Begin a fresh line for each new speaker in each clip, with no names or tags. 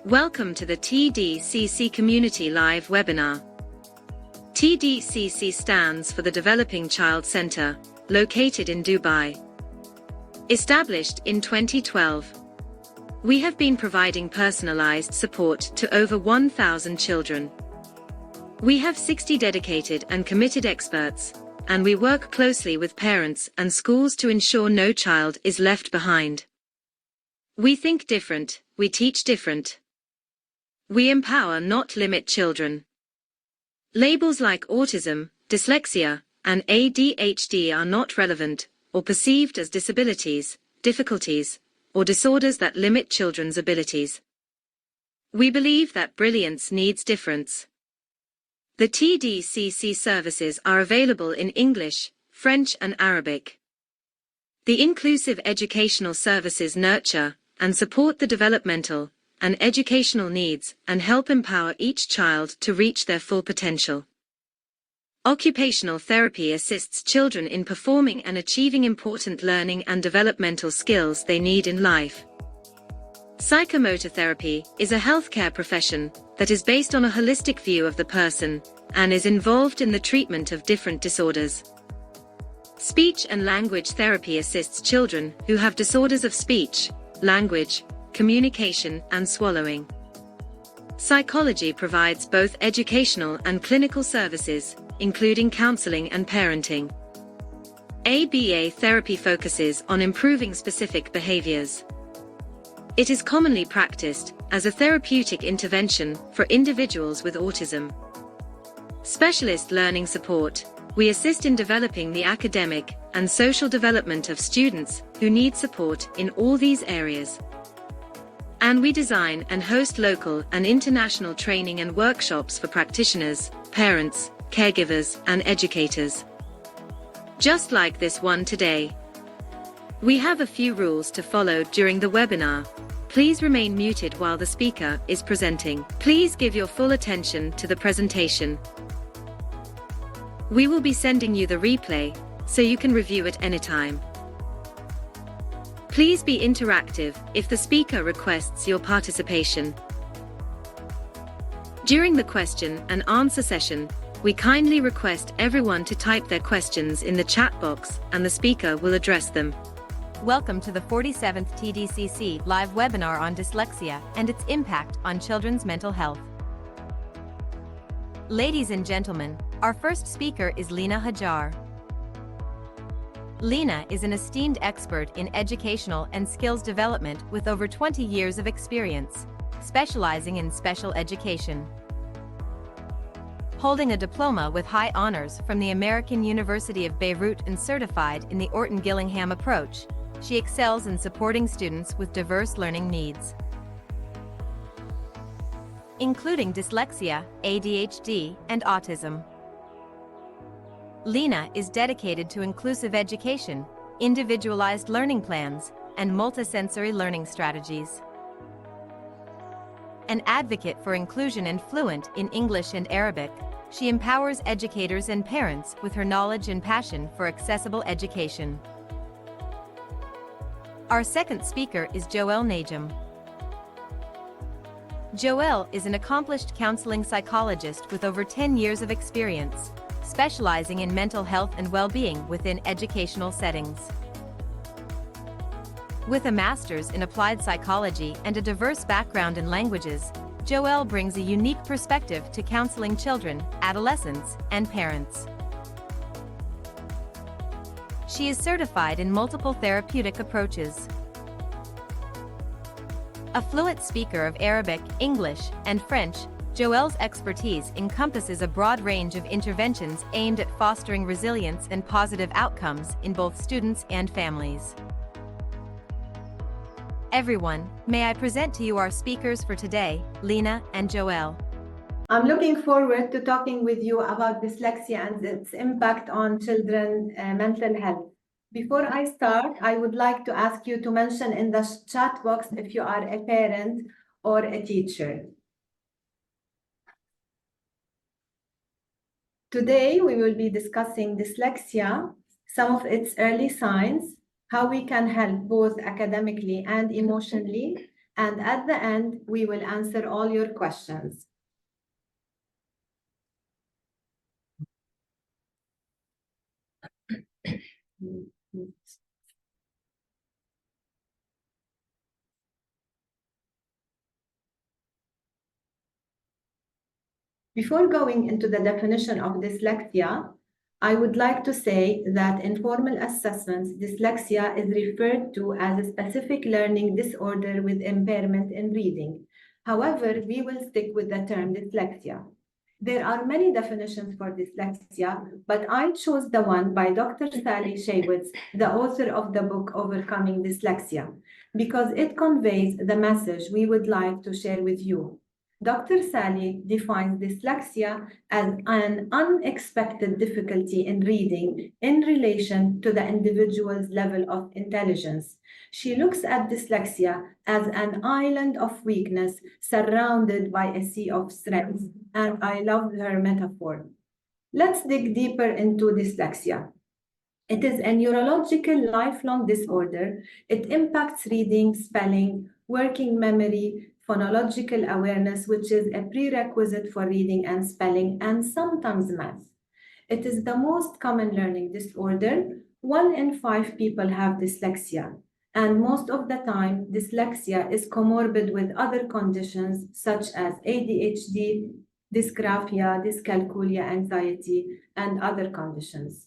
Welcome to the TDCC Community Live webinar. TDCC stands for the Developing Child Center, located in Dubai. Established in 2012. We have been providing personalized support to over 1,000 children. We have 60 dedicated and committed experts, and we work closely with parents and schools to ensure no child is left behind. We think different, we teach different. We empower, not limit children. Labels like autism, dyslexia, and ADHD are not relevant, or perceived as disabilities, difficulties, or disorders that limit children's abilities. We believe that brilliance needs difference. The TDCC services are available in English, French and Arabic. The inclusive educational services nurture and support the developmental and educational needs and help empower each child to reach their full potential. Occupational therapy assists children in performing and achieving important learning and developmental skills they need in life. Psychomotor therapy is a healthcare profession that is based on a holistic view of the person and is involved in the treatment of different disorders. Speech and language therapy assists children who have disorders of speech, language, communication, and swallowing. Psychology provides both educational and clinical services, including counseling and parenting. ABA therapy focuses on improving specific behaviors. It is commonly practiced as a therapeutic intervention for individuals with autism. Specialist learning support. We assist in developing the academic and social development of students who need support in all these areas. And we design and host local and international training and workshops for practitioners, parents, caregivers, and educators. Just like this one today. We have a few rules to follow during the webinar. Please remain muted while the speaker is presenting. Please give your full attention to the presentation. We will be sending you the replay, so you can review it anytime. Please be interactive if the speaker requests your participation. During the question and answer session, we kindly request everyone to type their questions in the chat box and the speaker will address them.
Welcome to the 47th TDCC live webinar on dyslexia and its impact on children's mental health. Ladies and gentlemen, our first speaker is Lina Hajar. Lina is an esteemed expert in educational and skills development with over 20 years of experience, specializing in special education. Holding a diploma with high honors from the American University of Beirut and certified in the Orton-Gillingham approach, she excels in supporting students with diverse learning needs, including dyslexia, ADHD, and autism. Lina is dedicated to inclusive education, individualized learning plans, and multisensory learning strategies. An advocate for inclusion and fluent in English and Arabic, she empowers educators and parents with her knowledge and passion for accessible education. Our second speaker is Joelle Najam. Joelle is an accomplished counseling psychologist with over 10 years of experience, specializing in mental health and well-being within educational settings. With a master's in applied psychology and a diverse background in languages, Joelle brings a unique perspective to counseling children, adolescents, and parents. She is certified in multiple therapeutic approaches. A fluent speaker of Arabic, English, and French, Joelle's expertise encompasses a broad range of interventions aimed at fostering resilience and positive outcomes in both students and families. Everyone, may I present to you our speakers for today, Lina and Joelle.
I'm looking forward to talking with you about dyslexia and its impact on children's mental health. Before I start, I would like to ask you to mention in the chat box if you are a parent or a teacher. Today, we will be discussing dyslexia, some of its early signs, how we can help both academically and emotionally, And at the end, we will answer all your questions. Before going into the definition of dyslexia, I would like to say that in formal assessments, dyslexia is referred to as a specific learning disorder with impairment in reading. However, we will stick with the term dyslexia. There are many definitions for dyslexia, but I chose the one by Dr. Sally Shaywitz, the author of the book Overcoming Dyslexia, because it conveys the message we would like to share with you. Dr. Sally defines dyslexia as an unexpected difficulty in reading in relation to the individual's level of intelligence. She looks at dyslexia as an island of weakness surrounded by a sea of strength, and I love her metaphor. Let's dig deeper into dyslexia. It is a neurological lifelong disorder. It impacts reading, spelling, working memory, phonological awareness, which is a prerequisite for reading and spelling, and sometimes math. It is the most common learning disorder. 1 in 5 people have dyslexia, and most of the time, dyslexia is comorbid with other conditions such as ADHD, dysgraphia, dyscalculia, anxiety, and other conditions.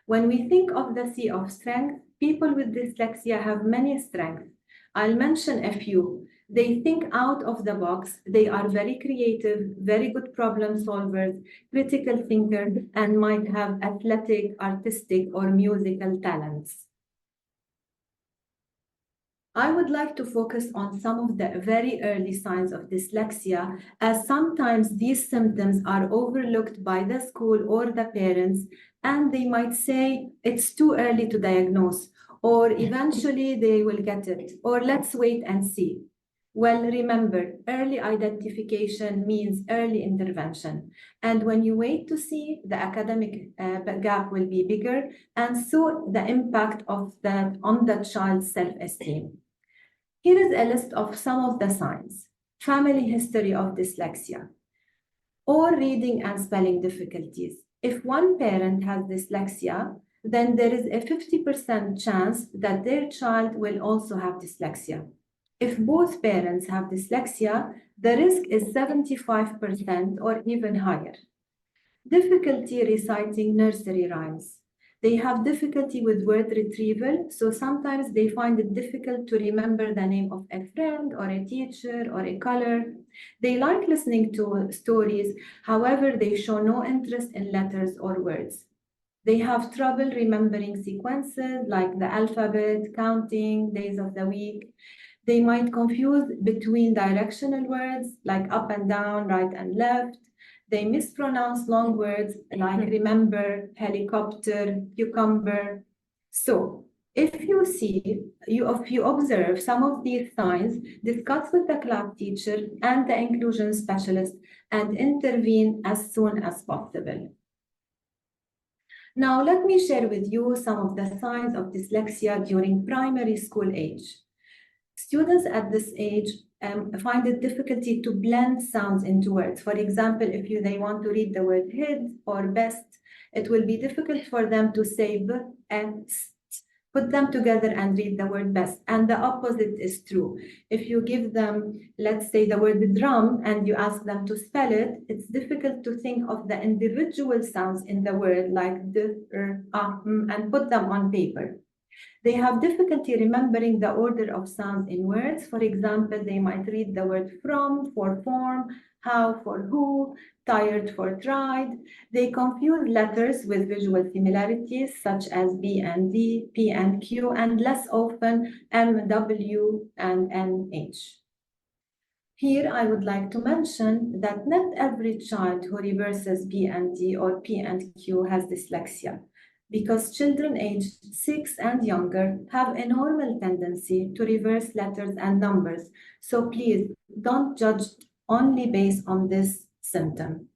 When we think of the sea of strength, people with dyslexia have many strengths. I'll mention a few. They think out of the box, they are very creative, very good problem solvers, critical thinkers, and might have athletic, artistic, or musical talents. I would like to focus on some of the very early signs of dyslexia, as sometimes these symptoms are overlooked by the school or the parents, and they might say it's too early to diagnose, or eventually they will get it, or let's wait and see. Well, remember, early identification means early intervention. And when you wait to see, the academic gap will be bigger, and so the impact of that on the child's self-esteem. Here is a list of some of the signs. Family history of dyslexia, or reading and spelling difficulties. If one parent has dyslexia, then there is a 50% chance that their child will also have dyslexia. If both parents have dyslexia, the risk is 75% or even higher. Difficulty reciting nursery rhymes. They have difficulty with word retrieval, so sometimes they find it difficult to remember the name of a friend or a teacher or a color. They like listening to stories, however, they show no interest in letters or words. They have trouble remembering sequences like the alphabet, counting, days of the week. They might confuse between directional words like up and down, right and left. They mispronounce long words like remember, helicopter, cucumber. So if you observe some of these signs, discuss with the class teacher and the inclusion specialist and intervene as soon as possible. Now, let me share with you some of the signs of dyslexia during primary school age. Students at this age find it difficulty to blend sounds into words. For example, if they want to read the word hid or best, it will be difficult for them to say b and st. Put them together and read the word best. And the opposite is true. If you give them, let's say, the word drum and you ask them to spell it, it's difficult to think of the individual sounds in the word like d, r, and put them on paper. They have difficulty remembering the order of sounds in words. For example, they might read the word from for form, how for who, tired for tried. They confuse letters with visual similarities such as B and D, P and Q, and less often M, W, and NH. Here, I would like to mention that not every child who reverses B and D or P and Q has dyslexia, because children aged 6 and younger have a normal tendency to reverse letters and numbers. So please don't judge only based on this symptom.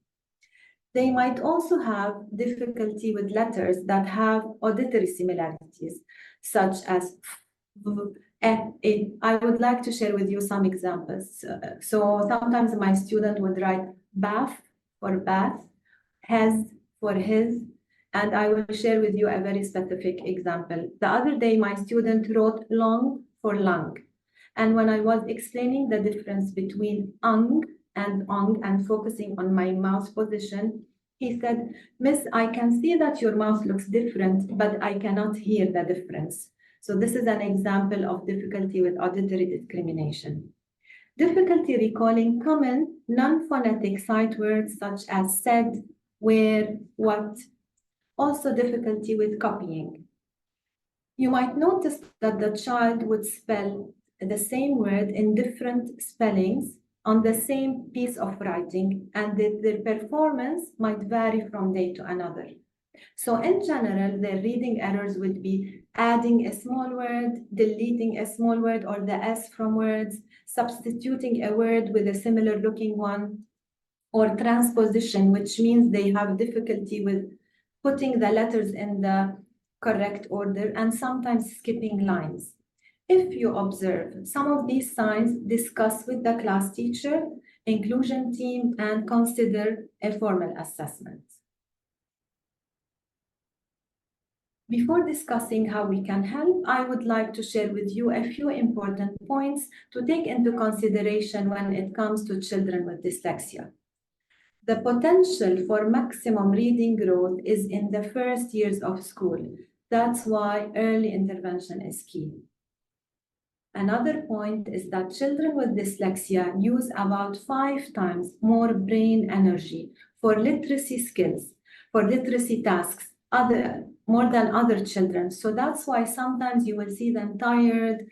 They might also have difficulty with letters that have auditory similarities, such as f, I would like to share with you some examples. So sometimes my student would write bath for bath, has for his, and I will share with you a very specific example. The other day, my student wrote long for lung. And when I was explaining the difference between ung and focusing on my mouth position, he said, Miss, I can see that your mouth looks different, but I cannot hear the difference. So this is an example of difficulty with auditory discrimination. Difficulty recalling common non-phonetic sight words such as said, where, what. Also difficulty with copying. You might notice that the child would spell the same word in different spellings on the same piece of writing, and that their performance might vary from day to another. So in general, their reading errors would be adding a small word, deleting a small word or the S from words, substituting a word with a similar looking one, or transposition, which means they have difficulty with putting the letters in the correct order and sometimes skipping lines. If you observe some of these signs, discuss with the class teacher, inclusion team, and consider a formal assessment. Before discussing how we can help, I would like to share with you a few important points to take into consideration when it comes to children with dyslexia. The potential for maximum reading growth is in the first years of school. That's why early intervention is key. Another point is that children with dyslexia use about 5 times more brain energy for literacy skills, for literacy tasks, more than other children. So that's why sometimes you will see them tired,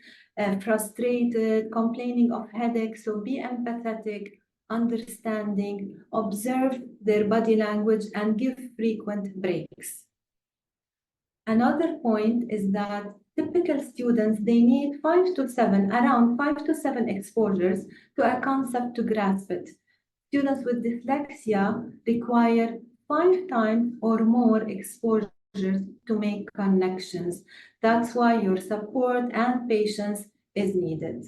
frustrated, complaining of headaches. So be empathetic, understanding, observe their body language, and give frequent breaks. Another point is that typical students, they need around 5 to 7 exposures to a concept to grasp it. Students with dyslexia require 5 times or more exposures to make connections. That's why your support and patience is needed.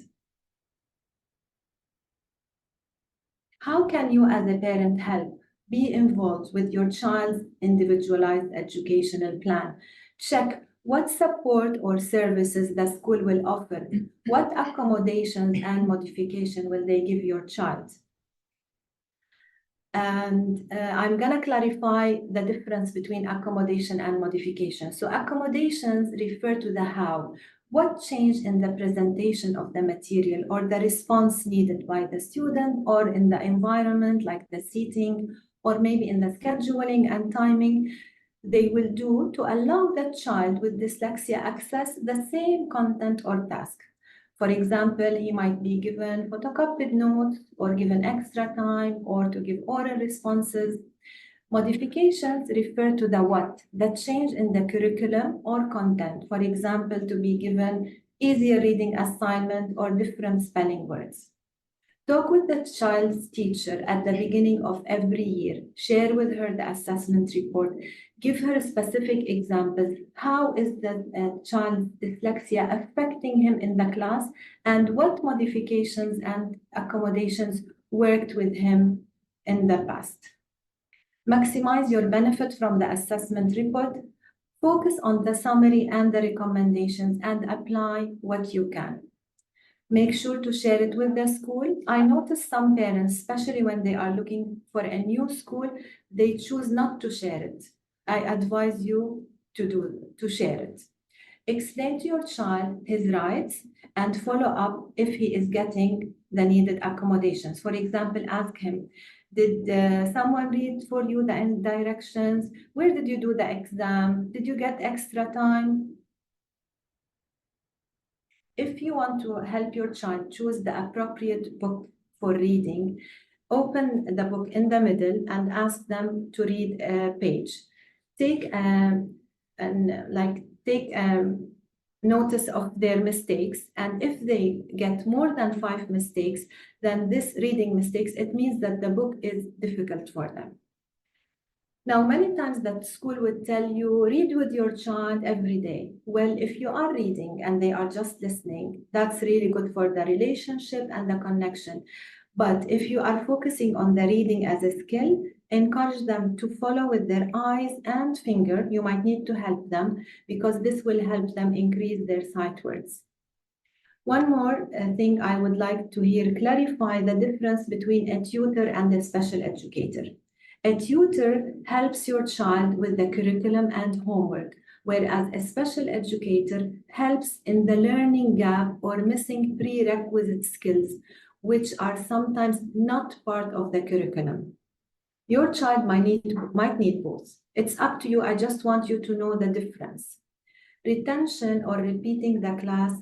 How can you as a parent help? Be involved with your child's individualized educational plan. Check what support or services the school will offer. What accommodations and modification will they give your child? And I'm going to clarify the difference between accommodation and modification. So accommodations refer to the how. What changed in the presentation of the material or the response needed by the student or in the environment, like the seating, or maybe in the scheduling and timing, they will do to allow the child with dyslexia access the same content or task. For example, he might be given photocopied notes or given extra time or to give oral responses. Modifications refer to the what, the change in the curriculum or content. For example, to be given easier reading assignment or different spelling words. Talk with the child's teacher at the beginning of every year. Share with her the assessment report. Give her specific examples. How is the child's dyslexia affecting him in the class, and what modifications and accommodations worked with him in the past? Maximize your benefit from the assessment report. Focus on the summary and the recommendations and apply what you can. Make sure to share it with the school. I notice some parents, especially when they are looking for a new school, they choose not to share it. I advise you to share it. Explain to your child his rights and follow up if he is getting the needed accommodations. For example, ask him, did someone read for you the directions? Where did you do the exam? Did you get extra time? If you want to help your child choose the appropriate book for reading, open the book in the middle and ask them to read a page. Take notice of their mistakes, and if they get more than 5 mistakes, then this reading mistakes, it means that the book is difficult for them. Now, many times that school would tell you, read with your child every day. Well, if you are reading and they are just listening, that's really good for the relationship and the connection. But if you are focusing on the reading as a skill, encourage them to follow with their eyes and finger. You might need to help them because this will help them increase their sight words. One more thing I would like to hear clarify the difference between a tutor and a special educator. A tutor helps your child with the curriculum and homework, whereas a special educator helps in the learning gap or missing prerequisite skills, which are sometimes not part of the curriculum. Your child might need both. It's up to you. I just want you to know the difference. Retention or repeating the class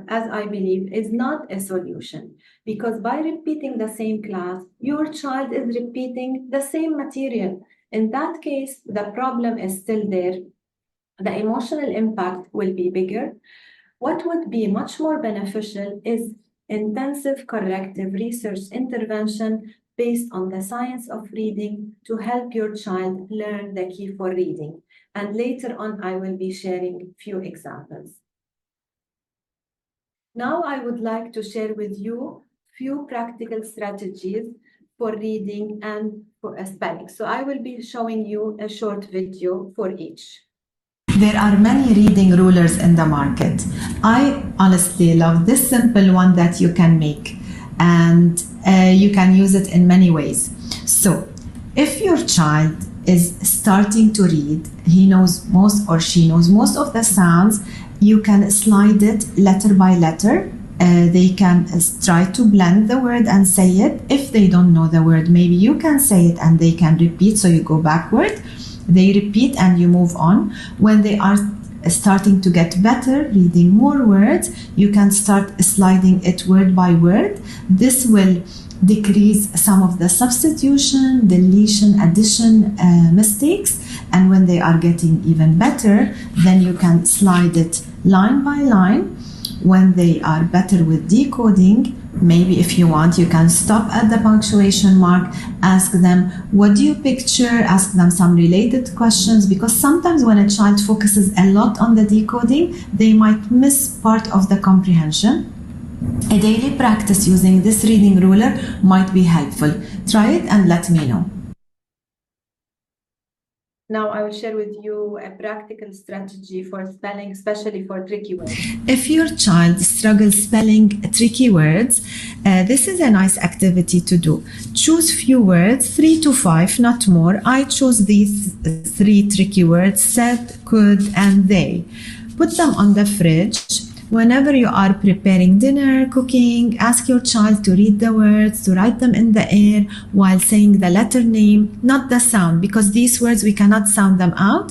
as I believe is not a solution, because by repeating the same class, your child is repeating the same material. In that case, the problem is still there. The emotional impact will be bigger. What would be much more beneficial is intensive corrective research intervention based on the science of reading to help your child learn the key for reading. And later on, I will be sharing few examples. Now I would like to share with you few practical strategies for reading and for spelling. So I will be showing you a short video for each.
There are many reading rulers in the market. I honestly love this simple one that you can make, and you can use it in many ways. So if your child is starting to read, he knows most or she knows most of the sounds, you can slide it letter by letter. They can try to blend the word and say it. If they don't know the word, maybe you can say it and they can repeat, so you go backward. They repeat and you move on. When they are starting to get better, reading more words, you can start sliding it word by word. This will decrease some of the substitution, deletion, addition mistakes. And when they are getting even better, then you can slide it line by line. When they are better with decoding, maybe if you want, you can stop at the punctuation mark, ask them, what do you picture? Ask them some related questions, because sometimes when a child focuses a lot on the decoding, they might miss part of the comprehension. A daily practice using this reading ruler might be helpful. Try it and let me know.
Now I will share with you a practical strategy for spelling, especially for tricky words.
If your child struggles spelling tricky words, this is a nice activity to do. Choose few words, 3 to 5, not more. I chose these 3 tricky words: said, could, and they. Put them on the fridge. Whenever you are preparing dinner, cooking, ask your child to read the words, to write them in the air while saying the letter name, not the sound, because these words we cannot sound them out.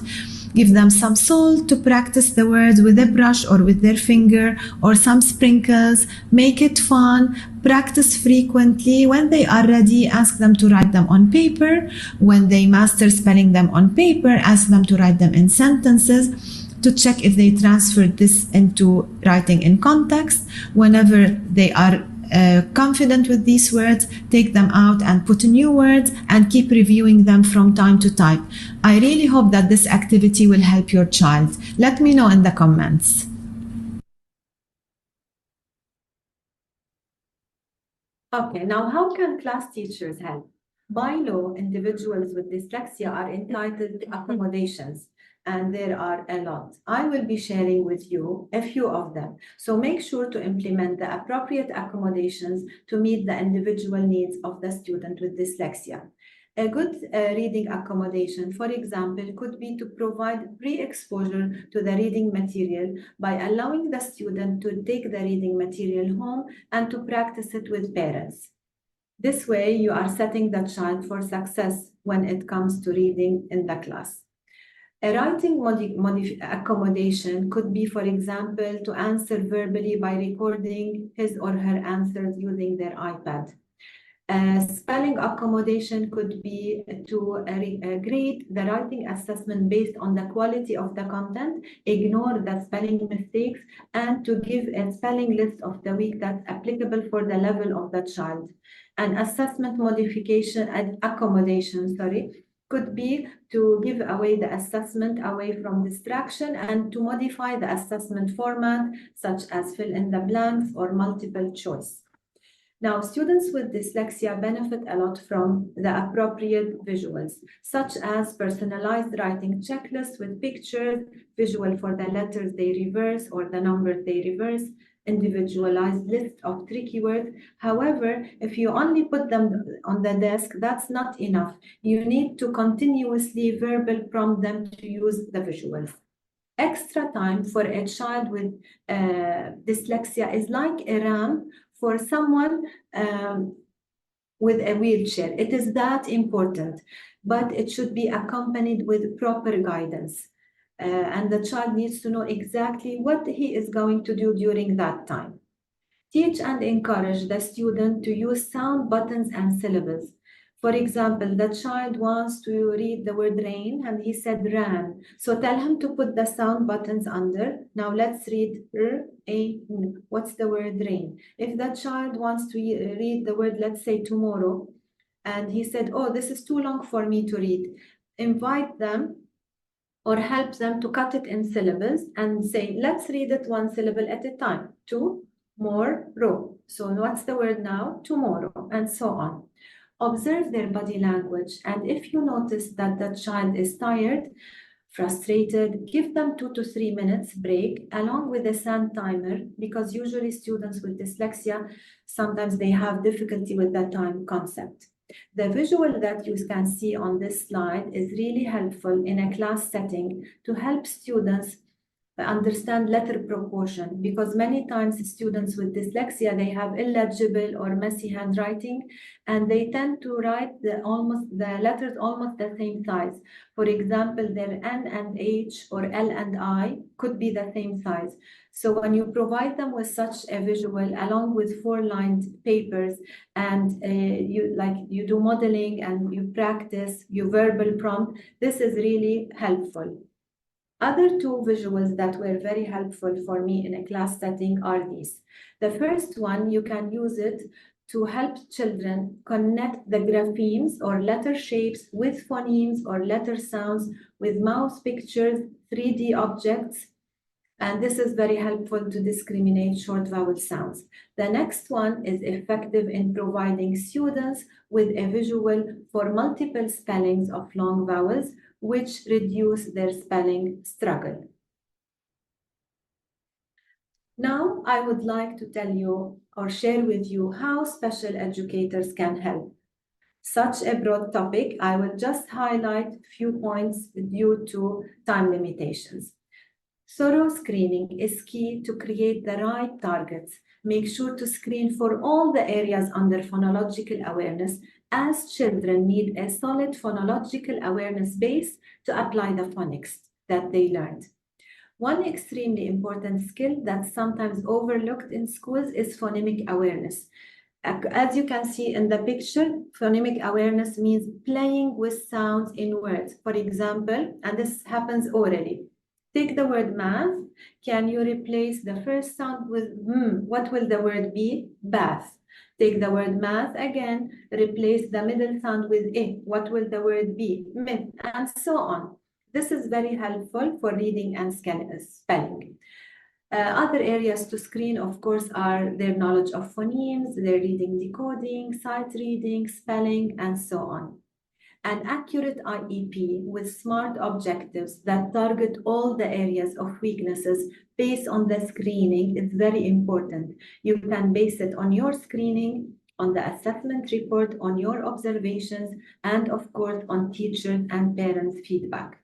Give them some salt to practice the words with a brush or with their finger, or some sprinkles. Make it fun. Practice frequently. When they are ready, ask them to write them on paper. When they master spelling them on paper, ask them to write them in sentences, to check if they transferred this into writing in context. Whenever they are confident with these words, take them out and put new words and keep reviewing them from time to time. I really hope that this activity will help your child. Let me know in the comments.
Okay, now how can class teachers help? By law, individuals with dyslexia are entitled to accommodations, and there are a lot. I will be sharing with you a few of them. So make sure to implement the appropriate accommodations to meet the individual needs of the student with dyslexia. A good reading accommodation, for example, could be to provide pre-exposure to the reading material by allowing the student to take the reading material home and to practice it with parents. This way, you are setting the child for success when it comes to reading in the class. A writing accommodation could be, for example, to answer verbally by recording his or her answers using their iPad. A spelling accommodation could be to grade the writing assessment based on the quality of the content, ignore the spelling mistakes, and to give a spelling list of the week that's applicable for the level of the child. An assessment accommodation, could be to give away the assessment away from distraction and to modify the assessment format, such as fill in the blanks or multiple choice. Now, students with dyslexia benefit a lot from the appropriate visuals, such as personalized writing checklists with pictures, visual for the letters they reverse or the numbers they reverse, individualized list of tricky words. However, if you only put them on the desk, that's not enough. You need to continuously verbal prompt them to use the visuals. Extra time for a child with dyslexia is like a ramp for someone with a wheelchair. It is that important, but it should be accompanied with proper guidance. And the child needs to know exactly what he is going to do during that time. Teach and encourage the student to use sound buttons and syllables. For example, the child wants to read the word rain and he said ran. So tell him to put the sound buttons under. Now let's read R-A-N. What's the word rain? If the child wants to read the word, let's say tomorrow, and he said, oh, this is too long for me to read, invite them or help them to cut it in syllables and say, let's read it one syllable at a time. Tomorrow. So what's the word now? Tomorrow, and so on. Observe their body language, and if you notice that the child is tired, frustrated, give them 2 to 3 minutes break along with a sand timer, because usually students with dyslexia, sometimes they have difficulty with the time concept. The visual that you can see on this slide is really helpful in a class setting to help students understand letter proportion, because many times students with dyslexia, they have illegible or messy handwriting, and they tend to write the letters almost the same size. For example, their N and H or L and I could be the same size. So when you provide them with such a visual along with 4-lined papers, and you do modeling and you practice, you verbal prompt, this is really helpful. Other 2 visuals that were very helpful for me in a class setting are these. The first one, you can use it to help children connect the graphemes or letter shapes with phonemes or letter sounds with mouse pictures, 3D objects, and this is very helpful to discriminate short vowel sounds. The next one is effective in providing students with a visual for multiple spellings of long vowels, which reduce their spelling struggle. Now, I would like to tell you or share with you how special educators can help. Such a broad topic, I will just highlight a few points due to time limitations. Thorough screening is key to create the right targets. Make sure to screen for all the areas under phonological awareness, as children need a solid phonological awareness base to apply the phonics that they learned. One extremely important skill that's sometimes overlooked in schools is phonemic awareness. As you can see in the picture, phonemic awareness means playing with sounds in words. For example, and this happens orally. Take the word math. Can you replace the first sound with What will the word be? Bath. Take the word math again, replace the middle sound with I. What will the word be? Myth, and so on. This is very helpful for reading and spelling. Other areas to screen, of course, are their knowledge of phonemes, their reading, decoding, sight reading, spelling, and so on. An accurate IEP with smart objectives that target all the areas of weaknesses based on the screening is very important. You can base it on your screening, on the assessment report, on your observations, and of course on teachers and parents' feedback.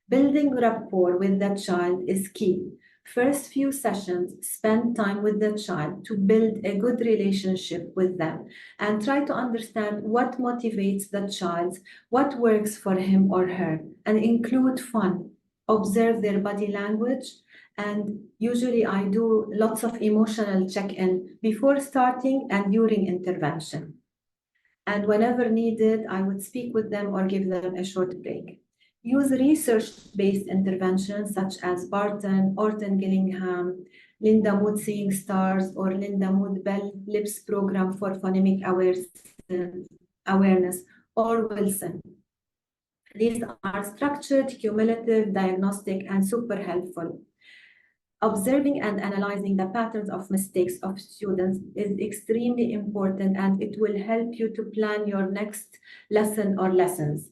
Building rapport with the child is key. First few sessions, spend time with the child to build a good relationship with them and try to understand what motivates the child, what works for him or her, and include fun. Observe their body language, and usually I do lots of emotional check-in before starting and during intervention. And whenever needed, I would speak with them or give them a short break. Use research-based interventions such as Barton, Orton Gillingham, Linda Mood Seeing Stars, or Linda Mood Bell Lips Program for Phonemic Awareness, or Wilson. These are structured, cumulative, diagnostic, and super helpful. Observing and analyzing the patterns of mistakes of students is extremely important, and it will help you to plan your next lesson or lessons.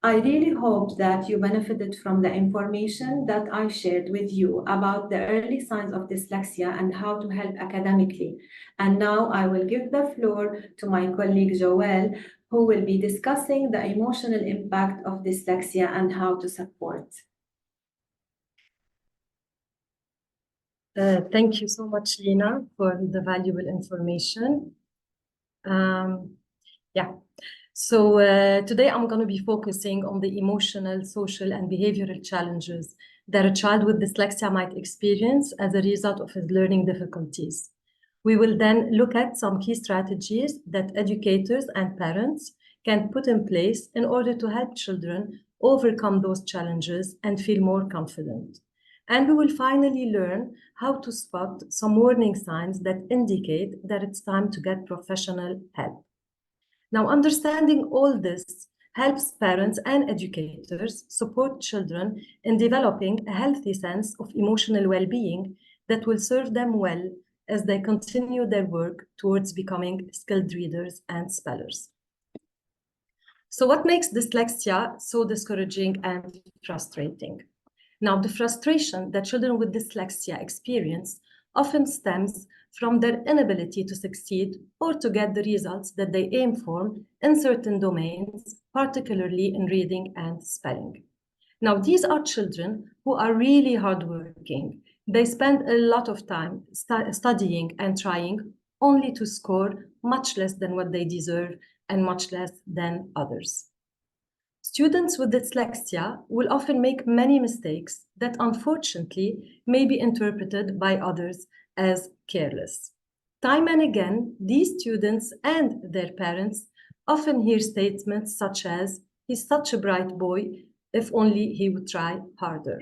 I really hope that you benefited from the information that I shared with you about the early signs of dyslexia and how to help academically. And now I will give the floor to my colleague Joelle, who will be discussing the emotional impact of dyslexia and how to support.
Thank you so much, Lina, for the valuable information. So today I'm going to be focusing on the emotional, social, and behavioral challenges that a child with dyslexia might experience as a result of his learning difficulties. We will then look at some key strategies that educators and parents can put in place in order to help children overcome those challenges and feel more confident. And we will finally learn how to spot some warning signs that indicate that it's time to get professional help. Now, understanding all this helps parents and educators support children in developing a healthy sense of emotional well-being that will serve them well as they continue their work towards becoming skilled readers and spellers. So what makes dyslexia so discouraging and frustrating? Now, the frustration that children with dyslexia experience often stems from their inability to succeed or to get the results that they aim for in certain domains, particularly in reading and spelling. Now, these are children who are really hardworking. They spend a lot of time studying and trying, only to score much less than what they deserve and much less than others. Students with dyslexia will often make many mistakes that unfortunately may be interpreted by others as careless. Time and again, these students and their parents often hear statements such as, "He's such a bright boy, if only he would try harder."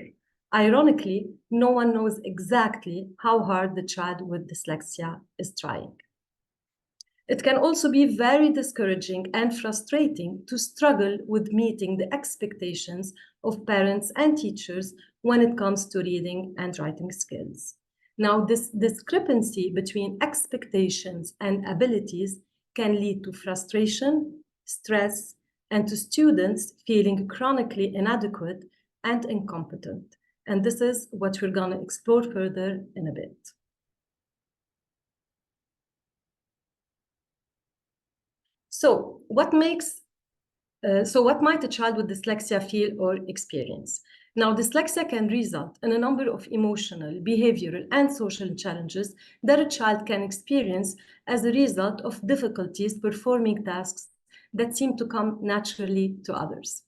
Ironically, no one knows exactly how hard the child with dyslexia is trying. It can also be very discouraging and frustrating to struggle with meeting the expectations of parents and teachers when it comes to reading and writing skills. Now, this discrepancy between expectations and abilities can lead to frustration, stress, and to students feeling chronically inadequate and incompetent. And this is what we're going to explore further in a bit. So what might a child with dyslexia feel or experience? Now, dyslexia can result in a number of emotional, behavioral, and social challenges that a child can experience as a result of difficulties performing tasks that seem to come naturally to others.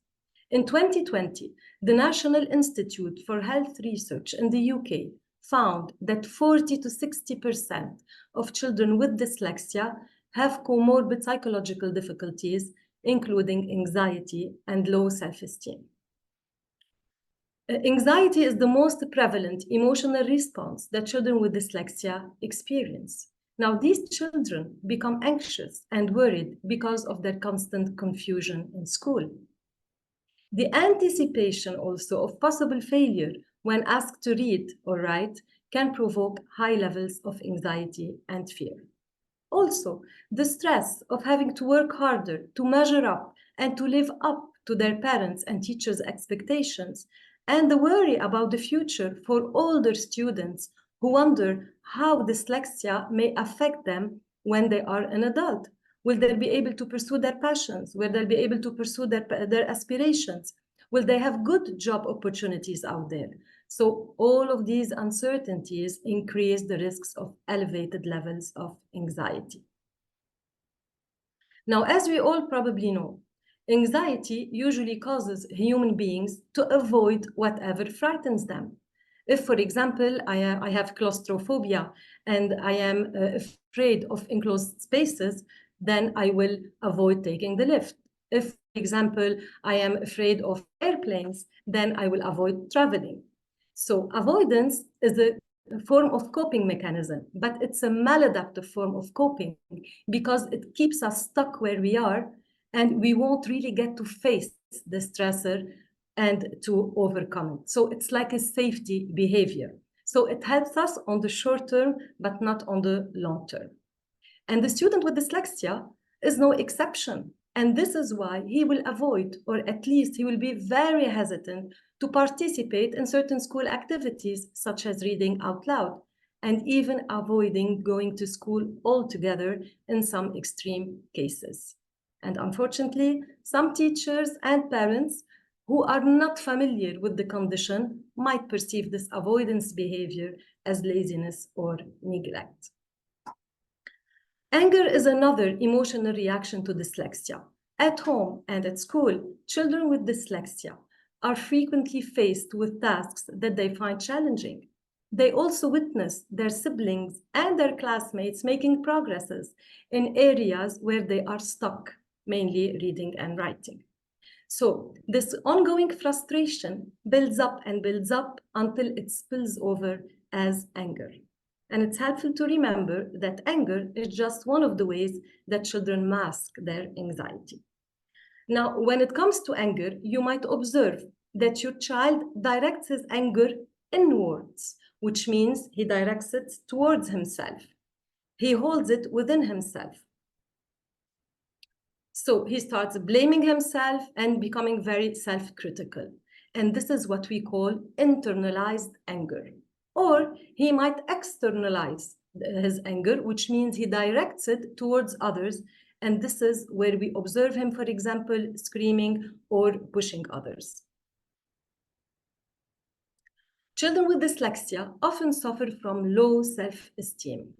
In 2020, the National Institute for Health Research in the UK found that 40 to 60% of children with dyslexia have comorbid psychological difficulties, including anxiety and low self-esteem. Anxiety is the most prevalent emotional response that children with dyslexia experience. Now, these children become anxious and worried because of their constant confusion in school. The anticipation also of possible failure when asked to read or write can provoke high levels of anxiety and fear. Also, the stress of having to work harder to measure up and to live up to their parents' and teachers' expectations, and the worry about the future for older students who wonder how dyslexia may affect them when they are an adult. Will they be able to pursue their passions? Will they be able to pursue their aspirations? Will they have good job opportunities out there? So all of these uncertainties increase the risks of elevated levels of anxiety. Now, as we all probably know, anxiety usually causes human beings to avoid whatever frightens them. If, for example, I have claustrophobia and I am afraid of enclosed spaces, then I will avoid taking the lift. If, for example, I am afraid of airplanes, then I will avoid traveling. So avoidance is a form of coping mechanism, but it's a maladaptive form of coping because it keeps us stuck where we are and we won't really get to face the stressor and to overcome it. So it's like a safety behavior. So it helps us on the short term, but not on the long term. And the student with dyslexia is no exception. And this is why he will avoid, or at least he will be very hesitant to participate in certain school activities, such as reading out loud, and even avoiding going to school altogether in some extreme cases. And unfortunately, some teachers and parents who are not familiar with the condition might perceive this avoidance behavior as laziness or neglect. Anger is another emotional reaction to dyslexia. At home and at school, children with dyslexia are frequently faced with tasks that they find challenging. They also witness their siblings and their classmates making progresses in areas where they are stuck, mainly reading and writing. So this ongoing frustration builds up and builds up until it spills over as anger. And it's helpful to remember that anger is just one of the ways that children mask their anxiety. Now, when it comes to anger, you might observe that your child directs his anger inwards, which means he directs it towards himself. He holds it within himself. So he starts blaming himself and becoming very self-critical. And this is what we call internalized anger. Or he might externalize his anger, which means he directs it towards others. And this is where we observe him, for example, screaming or pushing others. Children with dyslexia often suffer from low self-esteem.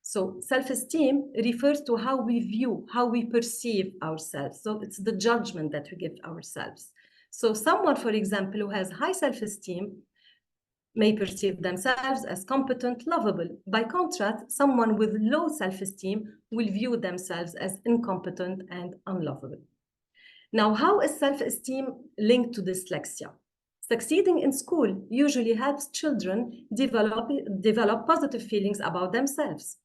So self-esteem refers to how we view, how we perceive ourselves. So it's the judgment that we give ourselves. So someone, for example, who has high self-esteem may perceive themselves as competent, lovable. By contrast, someone with low self-esteem will view themselves as incompetent and unlovable. Now, how is self-esteem linked to dyslexia? Succeeding in school usually helps children develop positive feelings about themselves.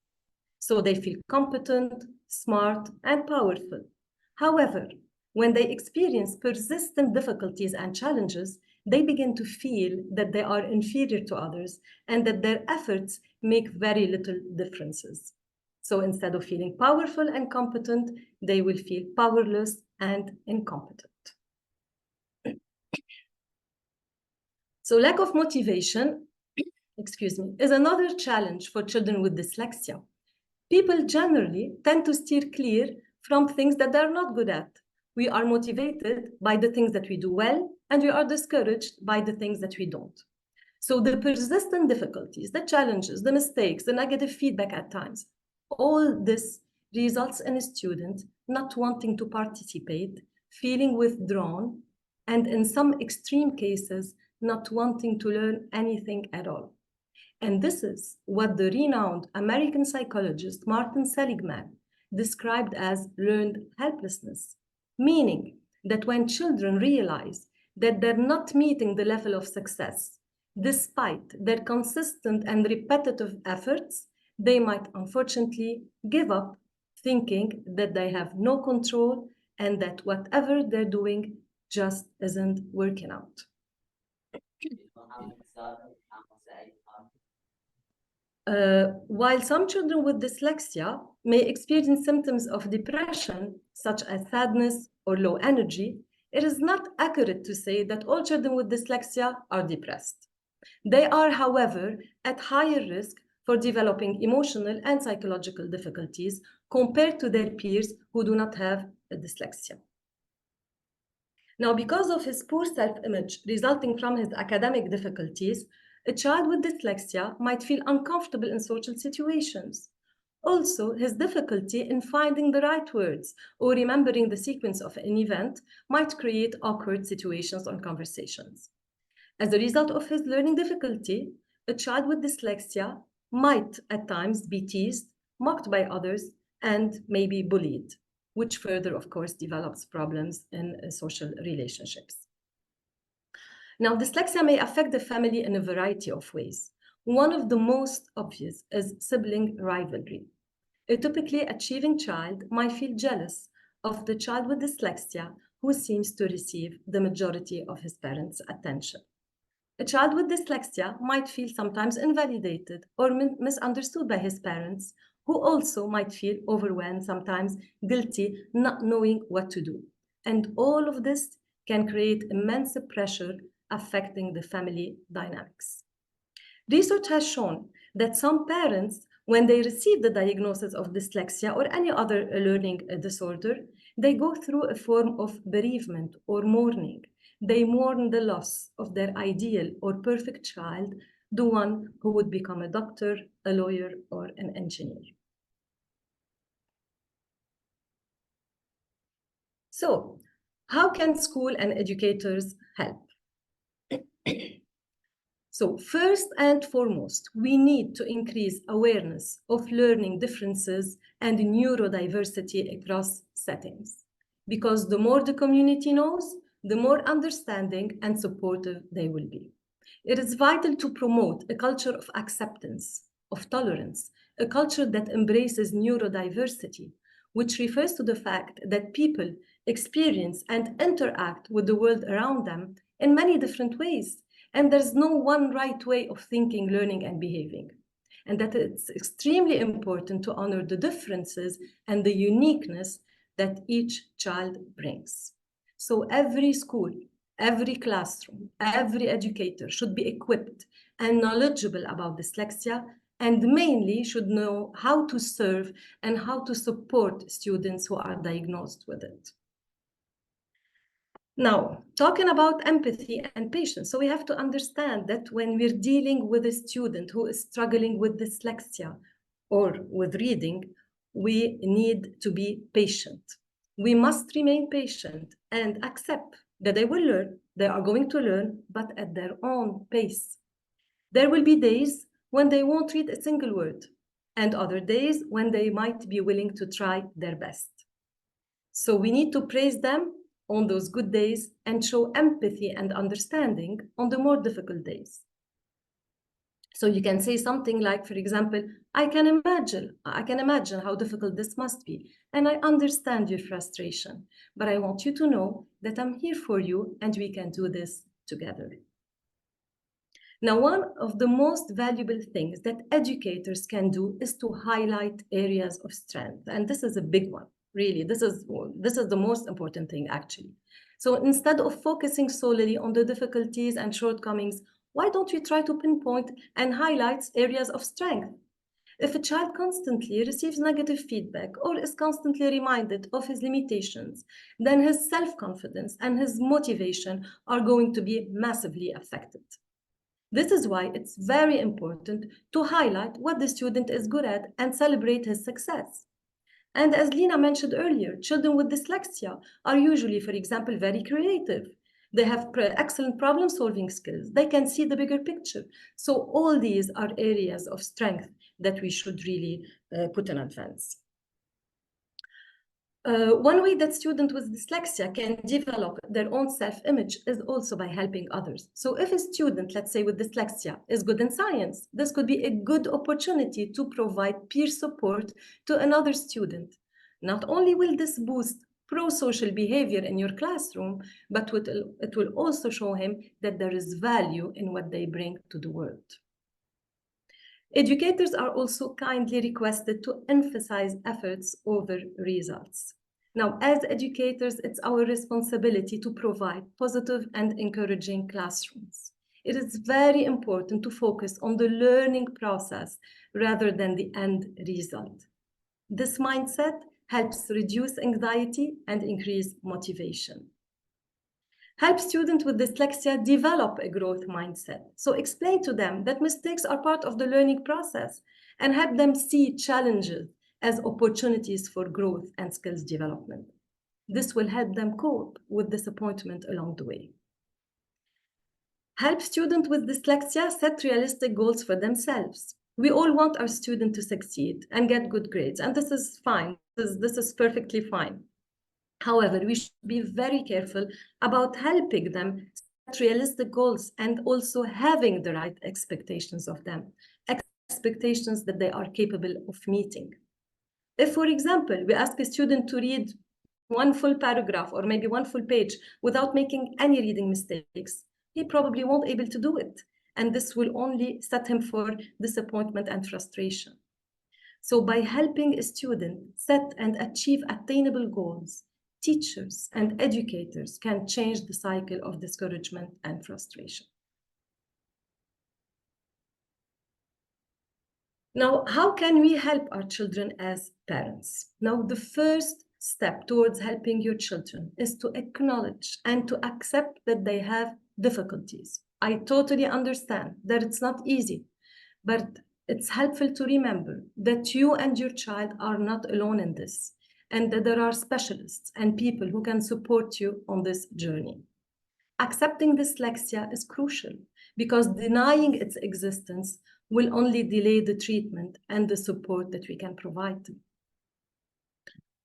So they feel competent, smart, and powerful. However, when they experience persistent difficulties and challenges, they begin to feel that they are inferior to others and that their efforts make very little differences. So instead of feeling powerful and competent, they will feel powerless and incompetent. So lack of motivation, is another challenge for children with dyslexia. People generally tend to steer clear from things that they're not good at. We are motivated by the things that we do well, and we are discouraged by the things that we don't. So the persistent difficulties, the challenges, the mistakes, the negative feedback at times, all this results in a student not wanting to participate, feeling withdrawn, and in some extreme cases, not wanting to learn anything at all. And this is what the renowned American psychologist Martin Seligman described as learned helplessness, meaning that when children realize that they're not meeting the level of success, despite their consistent and repetitive efforts, they might unfortunately give up, thinking that they have no control and that whatever they're doing just isn't working out. While some children with dyslexia may experience symptoms of depression, such as sadness or low energy, it is not accurate to say that all children with dyslexia are depressed. They are, however, at higher risk for developing emotional and psychological difficulties compared to their peers who do not have a dyslexia. Now, because of his poor self-image resulting from his academic difficulties, a child with dyslexia might feel uncomfortable in social situations. Also, his difficulty in finding the right words or remembering the sequence of an event might create awkward situations or conversations. As a result of his learning difficulty, a child with dyslexia might at times be teased, mocked by others, and maybe bullied, which further, of course, develops problems in social relationships. Now, dyslexia may affect the family in a variety of ways. One of the most obvious is sibling rivalry. A typically achieving child might feel jealous of the child with dyslexia who seems to receive the majority of his parents' attention. A child with dyslexia might feel sometimes invalidated or misunderstood by his parents, who also might feel overwhelmed, sometimes guilty, not knowing what to do. And all of this can create immense pressure affecting the family dynamics. Research has shown that some parents, when they receive the diagnosis of dyslexia or any other learning disorder, they go through a form of bereavement or mourning. They mourn the loss of their ideal or perfect child, the one who would become a doctor, a lawyer, or an engineer. So, how can school and educators help? So first and foremost, we need to increase awareness of learning differences and neurodiversity across settings, because the more the community knows, the more understanding and supportive they will be. It is vital to promote a culture of acceptance, of tolerance, a culture that embraces neurodiversity, which refers to the fact that people experience and interact with the world around them in many different ways. And there's no one right way of thinking, learning, and behaving. And that it's extremely important to honor the differences and the uniqueness that each child brings. So every school, every classroom, every educator should be equipped and knowledgeable about dyslexia, and mainly should know how to serve and how to support students who are diagnosed with it. Now, talking about empathy and patience, so we have to understand that when we're dealing with a student who is struggling with dyslexia or with reading, we need to be patient. We must remain patient and accept that they will learn, they are going to learn, but at their own pace. There will be days when they won't read a single word, and other days when they might be willing to try their best. So we need to praise them on those good days and show empathy and understanding on the more difficult days. So you can say something like, for example, I can imagine how difficult this must be, and I understand your frustration, but I want you to know that I'm here for you and we can do this together. Now, one of the most valuable things that educators can do is to highlight areas of strength, and this is a big one. Really, this is the most important thing, actually. So instead of focusing solely on the difficulties and shortcomings, why don't we try to pinpoint and highlight areas of strength? If a child constantly receives negative feedback or is constantly reminded of his limitations, then his self-confidence and his motivation are going to be massively affected. This is why it's very important to highlight what the student is good at and celebrate his success. And as Lina mentioned earlier, children with dyslexia are usually, for example, very creative. They have excellent problem-solving skills. They can see the bigger picture. So all these are areas of strength that we should really put in advance. One way that students with dyslexia can develop their own self-image is also by helping others. So if a student, let's say with dyslexia, is good in science, this could be a good opportunity to provide peer support to another student. Not only will this boost pro-social behavior in your classroom, but it will also show him that there is value in what they bring to the world. Educators are also kindly requested to emphasize efforts over results. Now, as educators, it's our responsibility to provide positive and encouraging classrooms. It is very important to focus on the learning process rather than the end result. This mindset helps reduce anxiety and increase motivation. Help students with dyslexia develop a growth mindset. So explain to them that mistakes are part of the learning process and help them see challenges as opportunities for growth and skills development. This will help them cope with disappointment along the way. Help students with dyslexia set realistic goals for themselves. We all want our students to succeed and get good grades, and this is fine. This is perfectly fine. However, we should be very careful about helping them set realistic goals and also having the right expectations of them, expectations that they are capable of meeting. If, for example, we ask a student to read one full paragraph or maybe one full page without making any reading mistakes, he probably won't be able to do it. And this will only set him for disappointment and frustration. So by helping a student set and achieve attainable goals, teachers and educators can change the cycle of discouragement and frustration. Now, how can we help our children as parents? Now, the first step towards helping your children is to acknowledge and to accept that they have difficulties. I totally understand that it's not easy, but it's helpful to remember that you and your child are not alone in this, and that there are specialists and people who can support you on this journey. Accepting dyslexia is crucial because denying its existence will only delay the treatment and the support that we can provide them.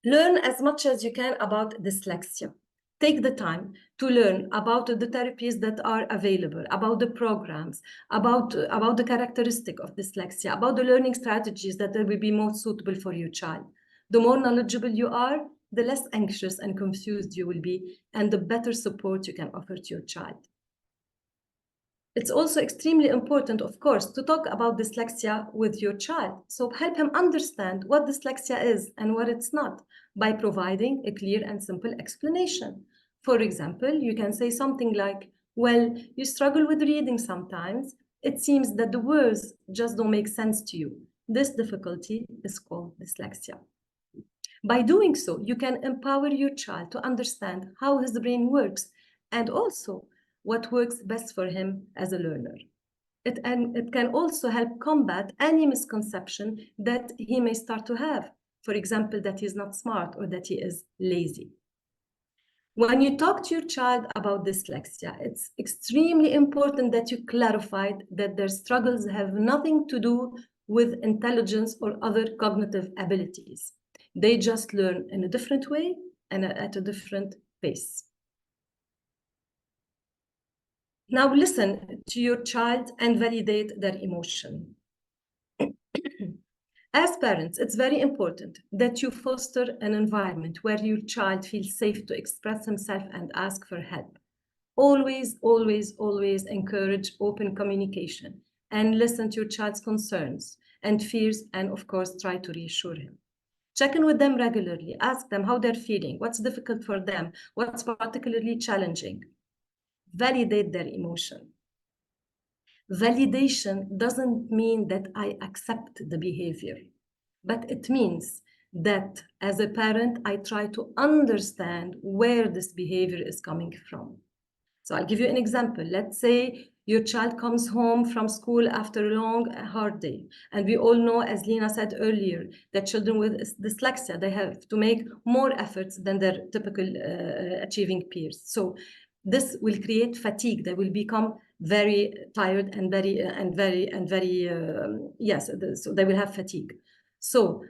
Learn as much as you can about dyslexia. Take the time to learn about the therapies that are available, about the programs, about the characteristic of dyslexia, about the learning strategies that will be most suitable for your child. The more knowledgeable you are, the less anxious and confused you will be, and the better support you can offer to your child. It's also extremely important, of course, to talk about dyslexia with your child. So help him understand what dyslexia is and what it's not by providing a clear and simple explanation. For example, you can say something like, well, you struggle with reading sometimes. It seems that the words just don't make sense to you. This difficulty is called dyslexia. By doing so, you can empower your child to understand how his brain works and also what works best for him as a learner. It can also help combat any misconception that he may start to have. For example, that he's not smart or that he is lazy. When you talk to your child about dyslexia, it's extremely important that you clarify that their struggles have nothing to do with intelligence or other cognitive abilities. They just learn in a different way and at a different pace. Now listen to your child and validate their emotion. As parents, it's very important that you foster an environment where your child feels safe to express himself and ask for help. Always, always, always encourage open communication and listen to your child's concerns and fears, and of course, try to reassure him. Check in with them regularly, ask them how they're feeling, what's difficult for them, what's particularly challenging. Validate their emotion. Validation doesn't mean that I accept the behavior, but it means that as a parent, I try to understand where this behavior is coming from. So I'll give you an example. Let's say your child comes home from school after a long, hard day. And we all know, as Lena said earlier, that children with dyslexia, they have to make more efforts than their typical achieving peers. So this will create fatigue. They will become very tired and so they will have fatigue. So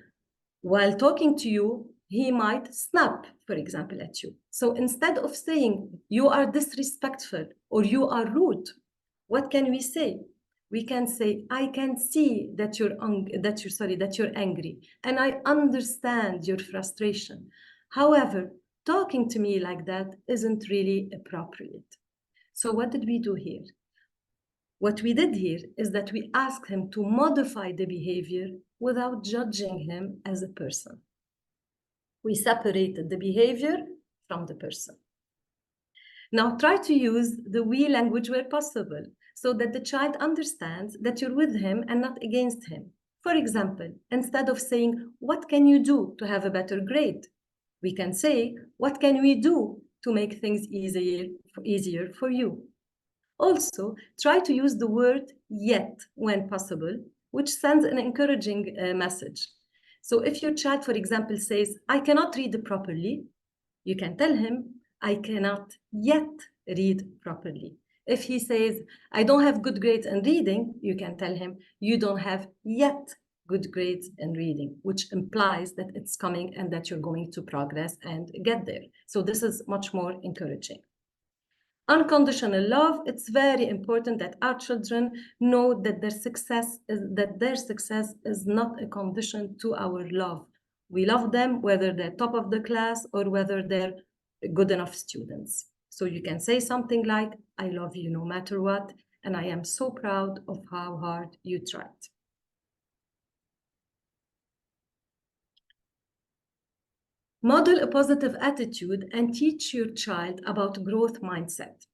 while talking to you, he might snap, for example, at you. So instead of saying you are disrespectful or you are rude, what can we say? We can say, I can see that you're angry, and I understand your frustration. However, talking to me like that isn't really appropriate. So what did we do here? What we did here is that we asked him to modify the behavior without judging him as a person. We separated the behavior from the person. Now try to use the we language where possible so that the child understands that you're with him and not against him. For example, instead of saying, what can you do to have a better grade? We can say, what can we do to make things easier for you? Also, try to use the word yet when possible, which sends an encouraging message. So if your child, for example, says, I cannot read properly, you can tell him, I cannot yet read properly. If he says, I don't have good grades in reading, you can tell him, you don't have yet good grades in reading, which implies that it's coming and that you're going to progress and get there. So this is much more encouraging. Unconditional love, it's very important that our children know that their success is not a condition to our love. We love them, whether they're top of the class or whether they're good enough students. So you can say something like, I love you no matter what, and I am so proud of how hard you tried. Model a positive attitude and teach your child about growth mindset.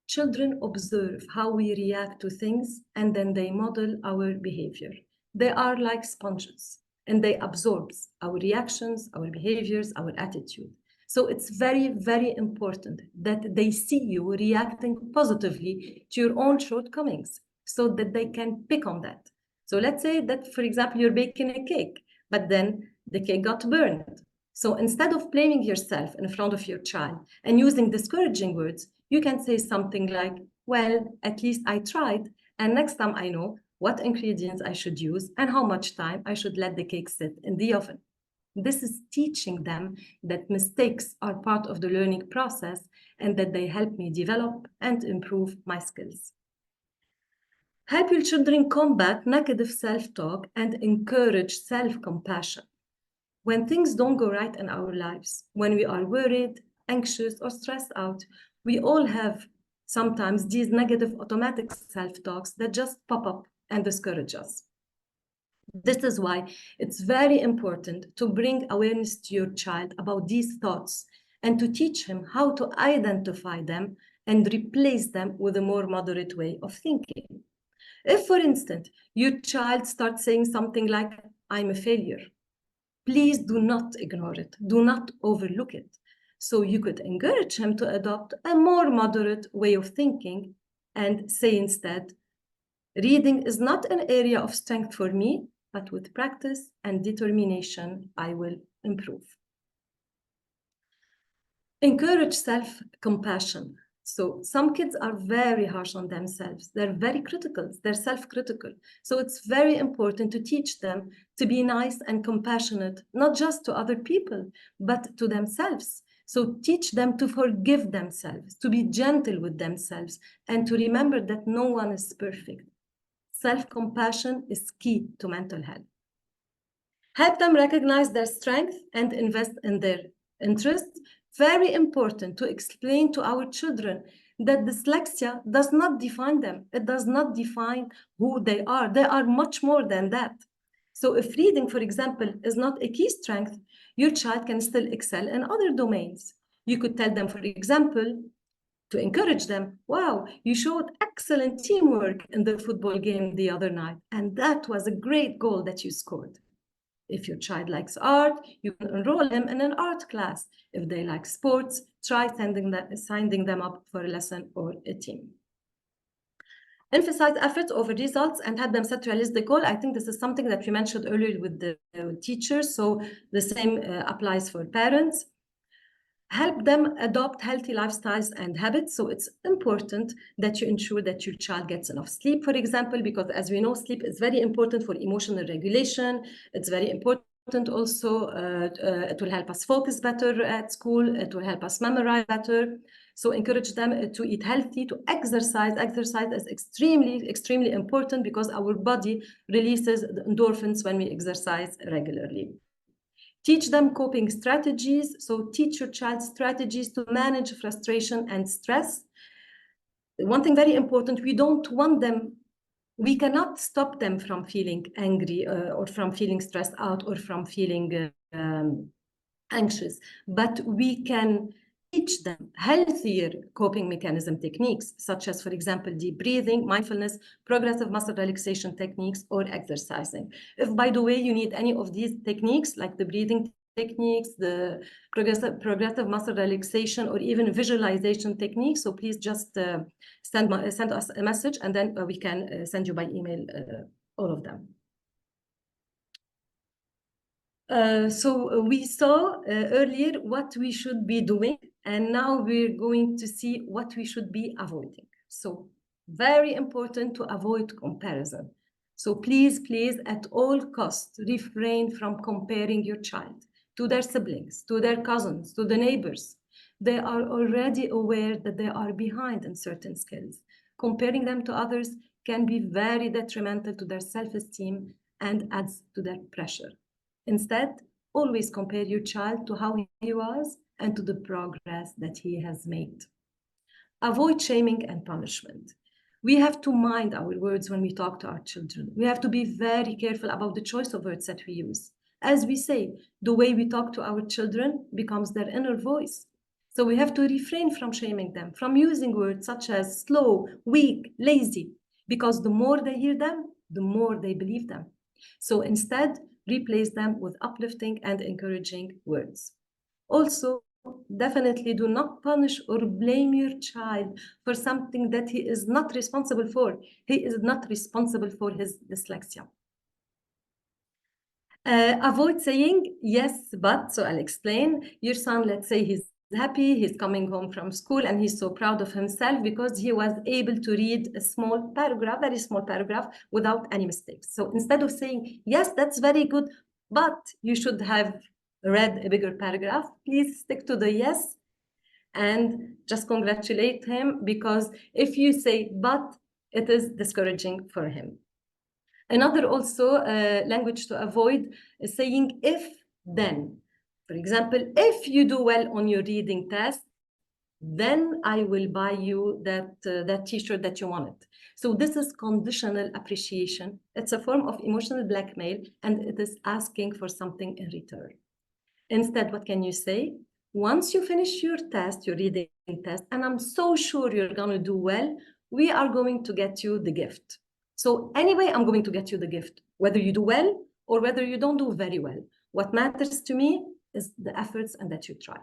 Children observe how we react to things and then they model our behavior. They are like sponges and they absorb our reactions, our behaviors, our attitude. So it's very, very important that they see you reacting positively to your own shortcomings so that they can pick on that. So let's say that, for example, you're baking a cake, but then the cake got burned. So instead of blaming yourself in front of your child and using discouraging words, you can say something like, well, at least I tried, and next time I know what ingredients I should use and how much time I should let the cake sit in the oven. This is teaching them that mistakes are part of the learning process and that they help me develop and improve my skills. Help your children combat negative self-talk and encourage self-compassion. When things don't go right in our lives, when we are worried, anxious, or stressed out, we all have sometimes these negative automatic self-talks that just pop up and discourage us. This is why it's very important to bring awareness to your child about these thoughts and to teach him how to identify them and replace them with a more moderate way of thinking. If, for instance, your child starts saying something like, I'm a failure, please do not ignore it. Do not overlook it. So you could encourage him to adopt a more moderate way of thinking and say instead, reading is not an area of strength for me, but with practice and determination, I will improve. Encourage self-compassion. So some kids are very harsh on themselves. They're very critical. They're self-critical. So it's very important to teach them to be nice and compassionate, not just to other people, but to themselves. So teach them to forgive themselves, to be gentle with themselves, and to remember that no one is perfect. Self-compassion is key to mental health. Help them recognize their strength and invest in their interests. Very important to explain to our children that dyslexia does not define them. It does not define who they are. They are much more than that. So if reading, for example, is not a key strength, your child can still excel in other domains. You could tell them, for example, to encourage them, wow, you showed excellent teamwork in the football game the other night, and that was a great goal that you scored. If your child likes art, you can enroll him in an art class. If they like sports, try signing them up for a lesson or a team. Emphasize efforts over results and have them set realistic goal. I think this is something that we mentioned earlier with the teachers, so the same applies for parents. Help them adopt healthy lifestyles and habits. So it's important that you ensure that your child gets enough sleep, for example, because as we know, sleep is very important for emotional regulation. It's very important also. It will help us focus better at school. It will help us memorize better. So encourage them to eat healthy, to exercise. Exercise is extremely, extremely important because our body releases the endorphins when we exercise regularly. Teach them coping strategies. So teach your child strategies to manage frustration and stress. One thing very important, we don't want them, we cannot stop them from feeling angry or from feeling stressed out or from feeling anxious, but we can teach them healthier coping mechanism techniques, such as, for example, deep breathing, mindfulness, progressive muscle relaxation techniques, or exercising. If, by the way, you need any of these techniques, like the breathing techniques, the progressive muscle relaxation, or even visualization techniques, so please just send us a message, and then we can send you by email all of them. So we saw earlier what we should be doing, and now we're going to see what we should be avoiding. So very important to avoid comparison. So please, at all costs, refrain from comparing your child to their siblings, to their cousins, to the neighbors. They are already aware that they are behind in certain skills. Comparing them to others can be very detrimental to their self-esteem and adds to their pressure. Instead, Always compare your child to how he was and to the progress that he has made. Avoid shaming and punishment. We have to mind our words when we talk to our children. We have to be very careful about the choice of words that we use. As we say, the way we talk to our children becomes their inner voice. So we have to refrain from shaming them, from using words such as slow, weak, lazy, because the more they hear them, the more they believe them. So instead, replace them with uplifting and encouraging words. Also, definitely do not punish or blame your child for something that he is not responsible for. He is not responsible for his dyslexia. Avoid saying yes, but, so I'll explain. Your son, let's say he's happy, he's coming home from school and he's so proud of himself because he was able to read a small paragraph, very small paragraph, without any mistakes. So instead of saying, yes, that's very good, but you should have read a bigger paragraph, please stick to the yes and just congratulate him, because if you say but, it is discouraging for him. Another also language to avoid is saying if, then. For example, if you do well on your reading test, then I will buy you that t-shirt that you wanted. So this is conditional appreciation. It's a form of emotional blackmail, and it is asking for something in return. Instead, what can you say? Once you finish your test, your reading test, and I'm so sure you're going to do well, we are going to get you the gift. So anyway, I'm going to get you the gift, whether you do well or whether you don't do very well. What matters to me is the efforts and that you try.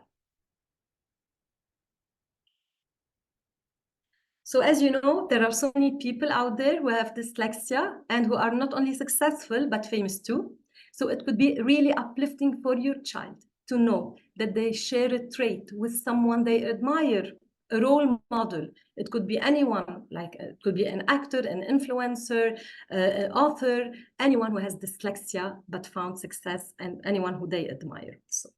So as you know, there are so many people out there who have dyslexia and who are not only successful, but famous too. So it could be really uplifting for your child to know that they share a trait with someone they admire, a role model. It could be anyone, like it could be an actor, an influencer, an author, anyone who has dyslexia but found success, and anyone who they admire. So.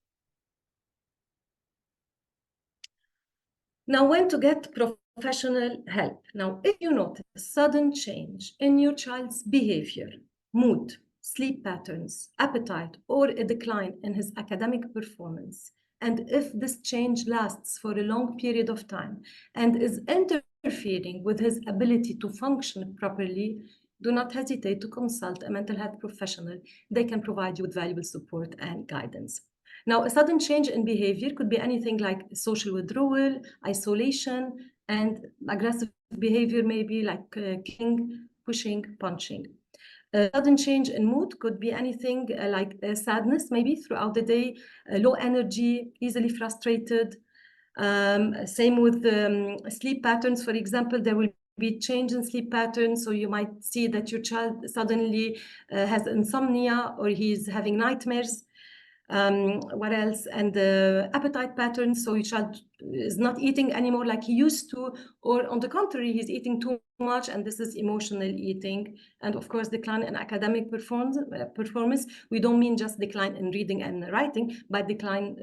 Now, when to get professional help. Now, if you notice a sudden change in your child's behavior, mood, sleep patterns, appetite, or a decline in his academic performance, and if this change lasts for a long period of time and is interfering with his ability to function properly, do not hesitate to consult a mental health professional. They can provide you with valuable support and guidance. Now, a sudden change in behavior could be anything like social withdrawal, isolation, and aggressive behavior, maybe like kicking, pushing, punching. A sudden change in mood could be anything like sadness, maybe throughout the day, low energy, easily frustrated. Same with sleep patterns, for example, there will be change in sleep patterns. So you might see that your child suddenly has insomnia or he's having nightmares. What else? And the appetite patterns. So your child is not eating anymore like he used to, or on the contrary, he's eating too much, and this is emotional eating. And of course, decline in academic performance. We don't mean just decline in reading and writing, but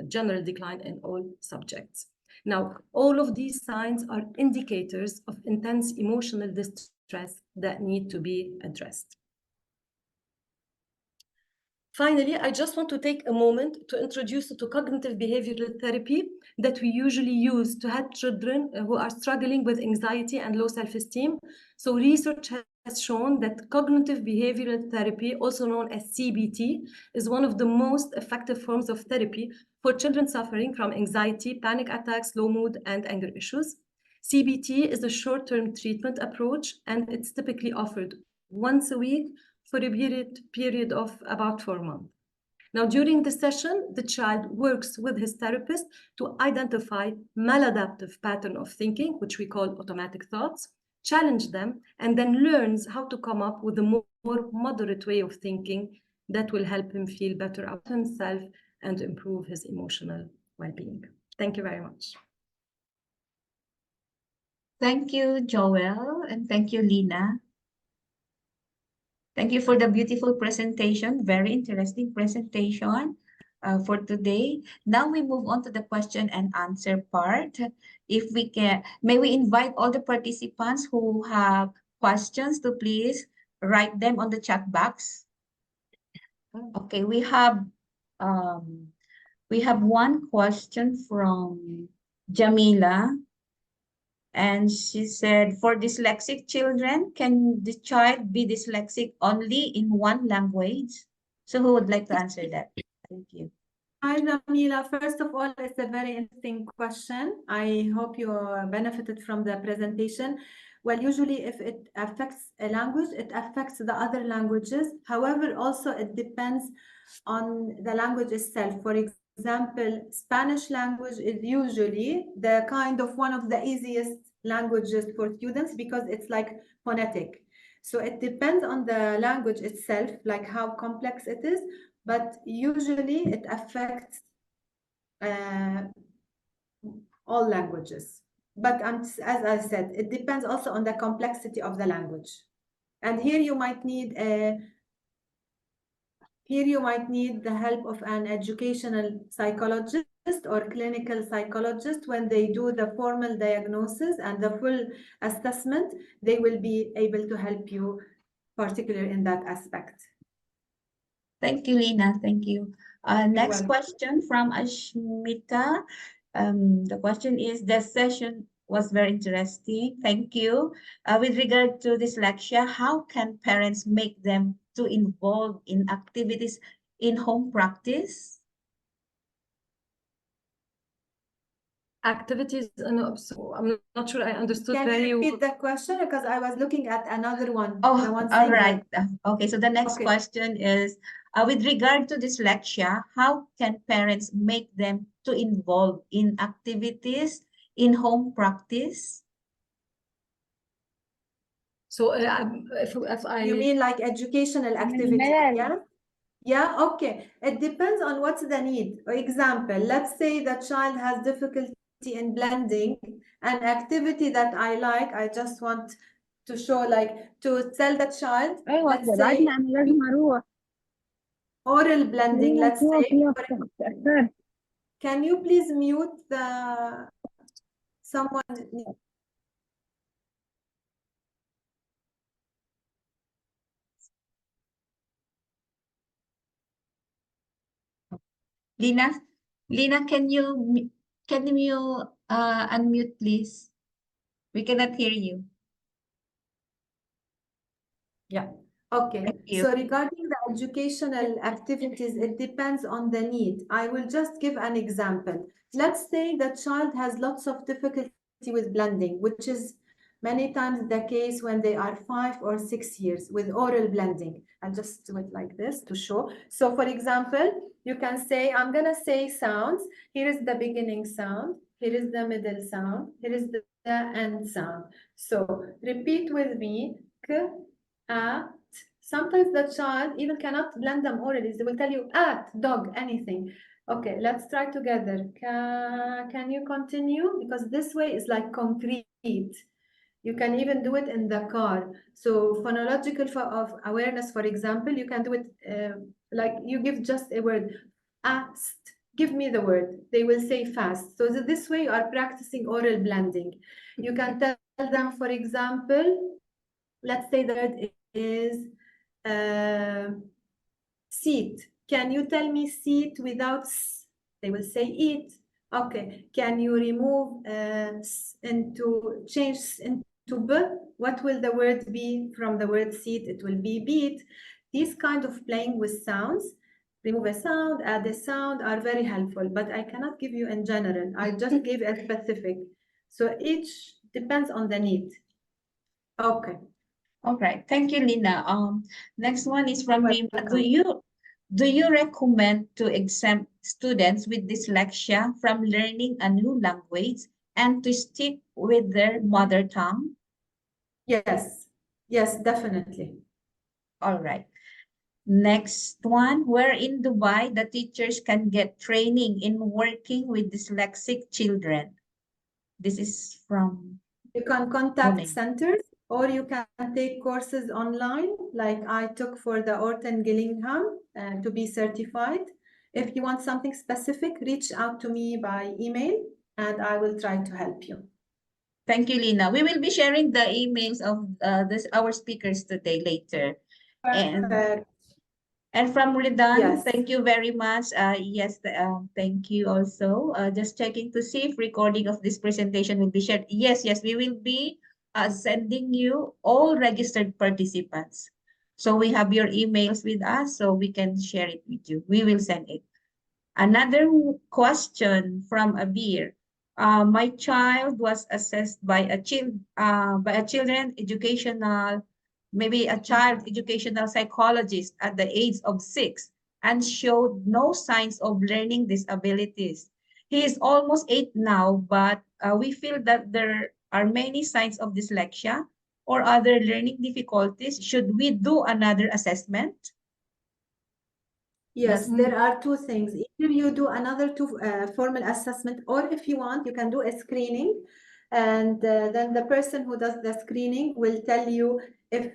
general decline in all subjects. Now, all of these signs are indicators of intense emotional distress that need to be addressed. Finally, I just want to take a moment to introduce you to cognitive behavioral therapy that we usually use to help children who are struggling with anxiety and low self-esteem. So research has shown that cognitive behavioral therapy, also known as CBT, is one of the most effective forms of therapy for children suffering from anxiety, panic attacks, low mood, and anger issues. CBT is a short-term treatment approach, and it's typically offered once a week for a period of about 4 months. Now, during the session, the child works with his therapist to identify maladaptive pattern of thinking, which we call automatic thoughts, challenge them, and then learns how to come up with a more moderate way of thinking that will help him feel better about himself and improve his emotional well-being. Thank you very much.
Thank you, Joel, and thank you, Lina. Thank you for the beautiful presentation, very interesting presentation for today. Now we move on to the question and answer part. If we can, may we invite all the participants who have questions to please write them on the chat box. Okay, we have We have one question from Jamila, and she said, for dyslexic children, can the child be dyslexic only in one language? So who would like to answer that? Thank you.
Hi, Jamila. First of all, it's a very interesting question. I hope you benefited from the presentation. Well, usually if it affects a language, it affects the other languages. However, also it depends on the language itself. For example, Spanish language is usually the kind of one of the easiest languages for students because it's like phonetic. So it depends on the language itself, like how complex it is, but usually it affects all languages. But as I said, it depends also on the complexity of the language. And here you might need the help of an educational psychologist or clinical psychologist. When they do the formal diagnosis and the full assessment, they will be able to help you, particularly in that aspect.
Thank you, Lina. Thank you. Next
welcome.
question from Ashmita. The question is, the session was very interesting. Thank you. With regard to dyslexia, how can parents make them to involve in activities in home practice?
Activities, so I'm not sure I understood
Can
very
you
well.
repeat the question? Because I was looking at another one.
Oh,
the one
all
saying
right.
that.
Okay, so the next
Okay.
question is, with regard to dyslexia, how can parents make them to involve in activities in home practice?
So if I
You mean like educational activity? Yeah. Yeah, okay. It depends on what's the need. For example, let's say the child has difficulty in blending, an activity that I like, I just want to show, like to tell the child, let's say oral blending, let's say. Can you please mute the someone?
Lina, can you unmute, please? We cannot hear you.
Yeah. Okay.
Thank you.
So regarding the educational activities, it depends on the need. I will just give an example. Let's say the child has lots of difficulty with blending, which is many times the case when they are 5 or 6 years with oral blending. I'll just do it like this to show. So for example, you can say, I'm going to say sounds. Here is the beginning sound. Here is the middle sound. Here is the end sound. So repeat with me. K, at. Sometimes the child even cannot blend them orally. They will tell you at, dog, anything. Okay, let's try together. Can you continue? Because this way is like concrete. You can even do it in the car. So phonological of awareness, for example, you can do it like you give just a word. Asked. Give me the word. They will say fast. So this way you are practicing oral blending. You can tell them, for example, let's say the word is seat. Can you tell me seat without s? They will say eat. Okay. Can you remove change into b? What will the word be from the word seat? It will be beat. These kind of playing with sounds, remove a sound, add a sound, are very helpful, but I cannot give you in general. I just gave a specific. So each depends on the need. Okay.
All right. Thank you, Lina. Next one is from Rima.
Welcome.
Do you recommend to exempt students with dyslexia from learning a new language and to stick with their mother tongue?
Yes. Yes, definitely.
All right. Next one, where in Dubai the teachers can get training in working with dyslexic children. This is from
You can contact
Morning.
centers, or you can take courses online, like I took for the Orton Gillingham to be certified. If you want something specific, reach out to me by email, and I will try to help you.
Thank you, Lina. We will be sharing the emails of our speakers today later.
Perfect.
And from Ridan,
Yes.
thank you very much. Yes, thank you also. Just checking to see if recording of this presentation will be shared. Yes, we will be sending you all registered participants. So we have your emails with us, so we can share it with you. We will send it. Another question from Abir. My child was assessed by a children educational, maybe a child educational psychologist at the age of 6 and showed no signs of learning disabilities. He is almost 8 now, but we feel that there are many signs of dyslexia or other learning difficulties. Should we do another assessment?
Yes, there are two things. Either you do another formal assessment, or if you want, you can do a screening, and then the person who does the screening will tell you if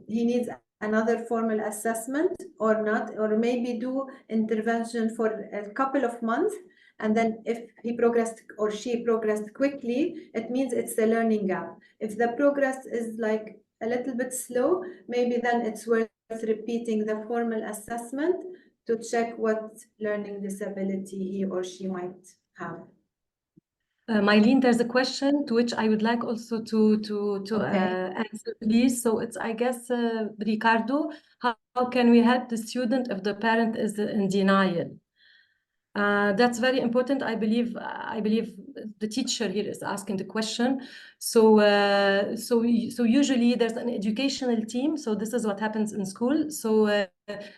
he needs another formal assessment or not, or maybe do intervention for a couple of months, and then if he progressed or she progressed quickly, it means it's a learning gap. If the progress is like a little bit slow, maybe then it's worth repeating the formal assessment to check what learning disability he or she might have.
Mylene, there's a question to which I would like also to answer, please. So it's, I guess, Ricardo, how can we help the student if the parent is in denial? That's very important. I believe the teacher here is asking the question. So usually there's an educational team. So this is what happens in school. So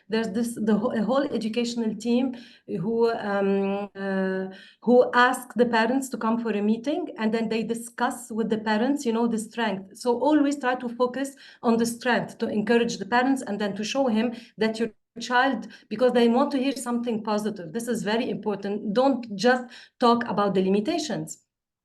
there's a whole educational team who ask the parents to come for a meeting, and then they discuss with the parents, the strength. So always try to focus on the strength, to encourage the parents, and then to show him that your child, because they want to hear something positive. This is very important. Don't just talk about the limitations.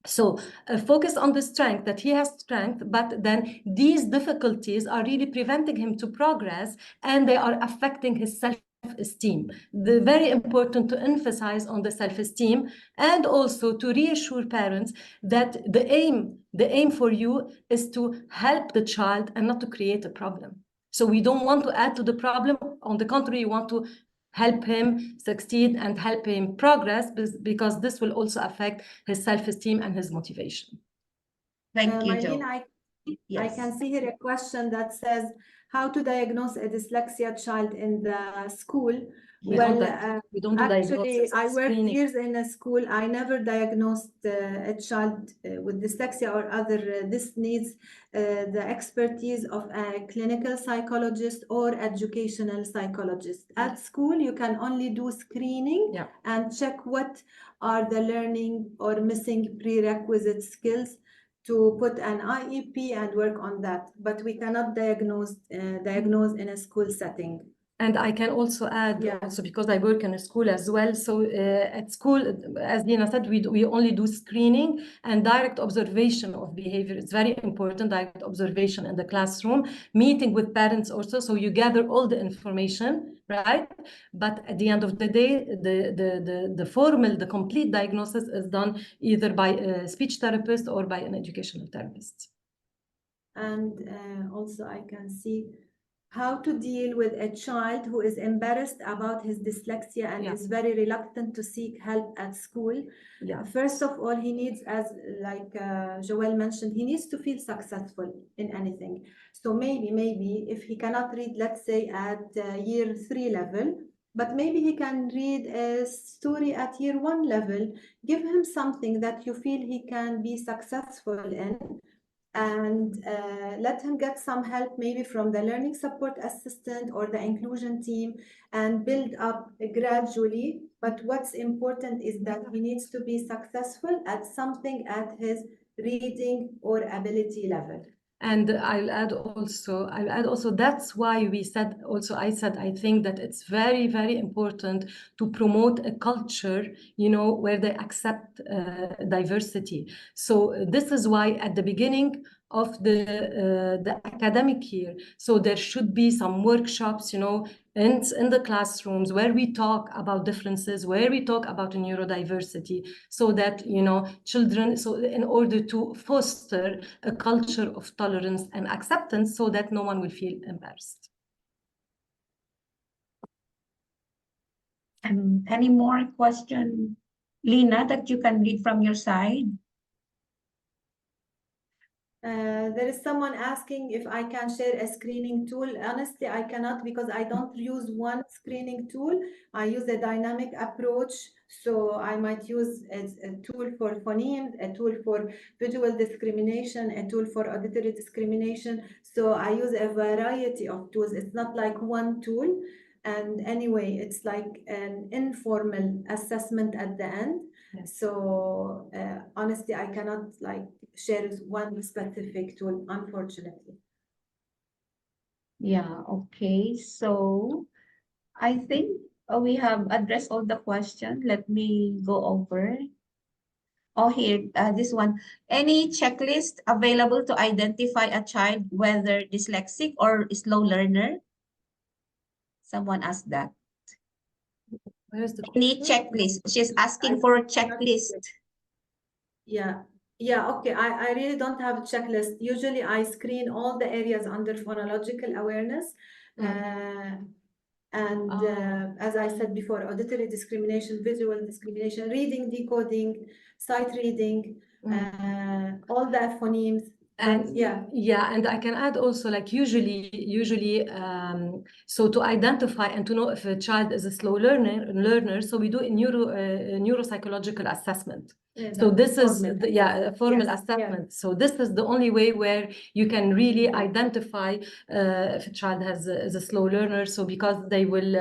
So focus on the strength, that he has strength, but then these difficulties are really preventing him to progress, and they are affecting his self-esteem. Very important to emphasize on the self-esteem, and also to reassure parents that the aim for you is to help the child and not to create a problem. So we don't want to add to the problem. On the contrary, we want to help him succeed and help him progress, because this will also affect his self-esteem and his motivation.
Thank you,
Mylene,
Jo.
I can see here a question that says, how to diagnose a dyslexia child in the school?
We don't do
actually,
diagnosis,
I worked
screening.
years in a school. I never diagnosed a child with dyslexia or other. This needs the expertise of a clinical psychologist or educational psychologist. At school, you can only do screening and check what are the learning or missing prerequisite skills to put an IEP and work on that, but we cannot diagnose in a school setting.
And I can also add, also because I work in a school as well. So at school, as Dina said, we only do screening and direct observation of behavior. It's very important, direct observation in the classroom, meeting with parents also. So you gather all the information, right? But at the end of the day, the complete diagnosis is done either by a speech therapist or by an educational therapist.
And also I can see how to deal with a child who is embarrassed about his dyslexia and is very reluctant to seek help at school. First of all, he needs, as like Joelle mentioned, he needs to feel successful in anything. So maybe if he cannot read, let's say at year 3 level, but maybe he can read a story at year 1 level, give him something that you feel he can be successful in, and let him get some help maybe from the learning support assistant or the inclusion team, and build up gradually. But what's important is that he needs to be successful at something at his reading or ability level.
And I'll add also, that's why I think that it's very, very important to promote a culture, where they accept diversity. So this is why at the beginning of the academic year, so there should be some workshops, in the classrooms where we talk about differences, where we talk about neurodiversity, so that, children, so in order to foster a culture of tolerance and acceptance, so that no one will feel embarrassed.
Any more question, Lina, that you can read from your side?
There is someone asking if I can share a screening tool. Honestly, I cannot because I don't use one screening tool. I use a dynamic approach. So I might use a tool for phonemes, a tool for visual discrimination, a tool for auditory discrimination. So I use a variety of tools. It's not like one tool. And anyway, it's like an informal assessment at the end.
Yes.
So honestly, I cannot like share one specific tool, unfortunately.
Yeah, okay. So I think we have addressed all the questions. Let me go over. Oh, here, this one. Any checklist available to identify a child, whether dyslexic or slow learner? Someone asked that.
Where is the
Any
question?
checklist? She's asking for a checklist.
Yeah. Yeah, okay. I really don't have a checklist. Usually I screen all the areas under phonological awareness. As I said before, auditory discrimination, visual discrimination, reading, decoding, sight reading, all the phonemes.
And yeah, and I can add also, like usually, so to identify and to know if a child is a slow learner, so we do a neuropsychological assessment.
Yeah,
So this is a formal
Yes,
assessment.
yes.
So this is the only way where you can really identify if a child is a slow learner. So because they will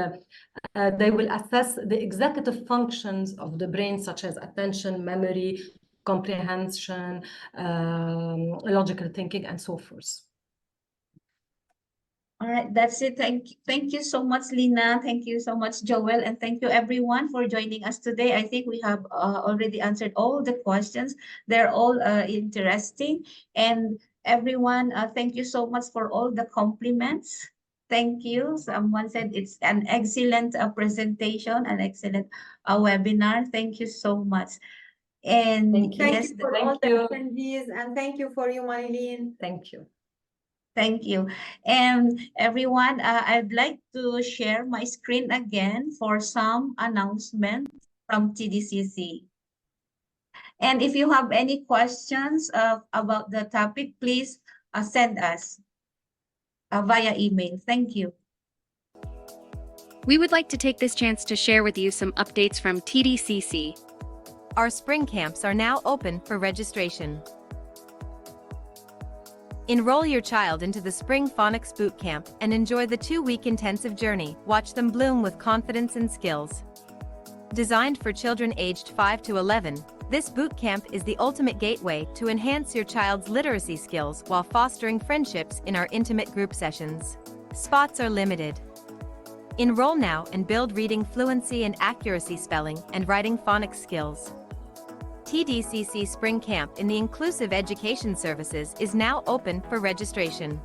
assess the executive functions of the brain, such as attention, memory, comprehension, logical thinking, and so forth.
All right, that's it. Thank you so much, Lina. Thank you so much, Joel. And thank you everyone for joining us today. I think we have already answered all the questions. They're all interesting. And everyone, thank you so much for all the compliments. Thank you. Someone said it's an excellent presentation, an excellent webinar. Thank you so much. And
Thank
yes,
you for all the attendees, and thank you for you, Marilyn.
Thank you.
Thank you. And everyone, I'd like to share my screen again for some announcement from TDCC. And if you have any questions about the topic, please send us via email. Thank you.
We would like to take this chance to share with you some updates from TDCC.
Our spring camps are now open for registration. Enroll your child into the Spring Phonics Boot Camp and enjoy the 2-week intensive journey. Watch them bloom with confidence and skills. Designed for children aged 5 to 11, this boot camp is the ultimate gateway to enhance your child's literacy skills while fostering friendships in our intimate group sessions. Spots are limited. Enroll now and build reading fluency and accuracy, spelling and writing phonics skills. TDCC Spring Camp in the Inclusive Education Services is now open for registration.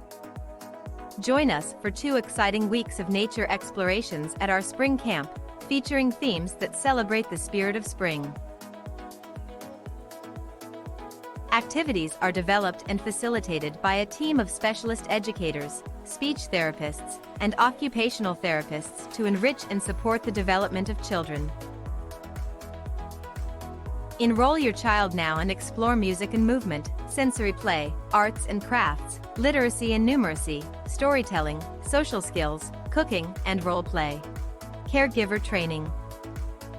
Join us for 2 exciting weeks of nature explorations at our spring camp, featuring themes that celebrate the spirit of spring. Activities are developed and facilitated by a team of specialist educators, speech therapists, and occupational therapists to enrich and support the development of children. Enroll your child now and explore music and movement, sensory play, arts and crafts, literacy and numeracy, storytelling, social skills, cooking, and role play. Caregiver training.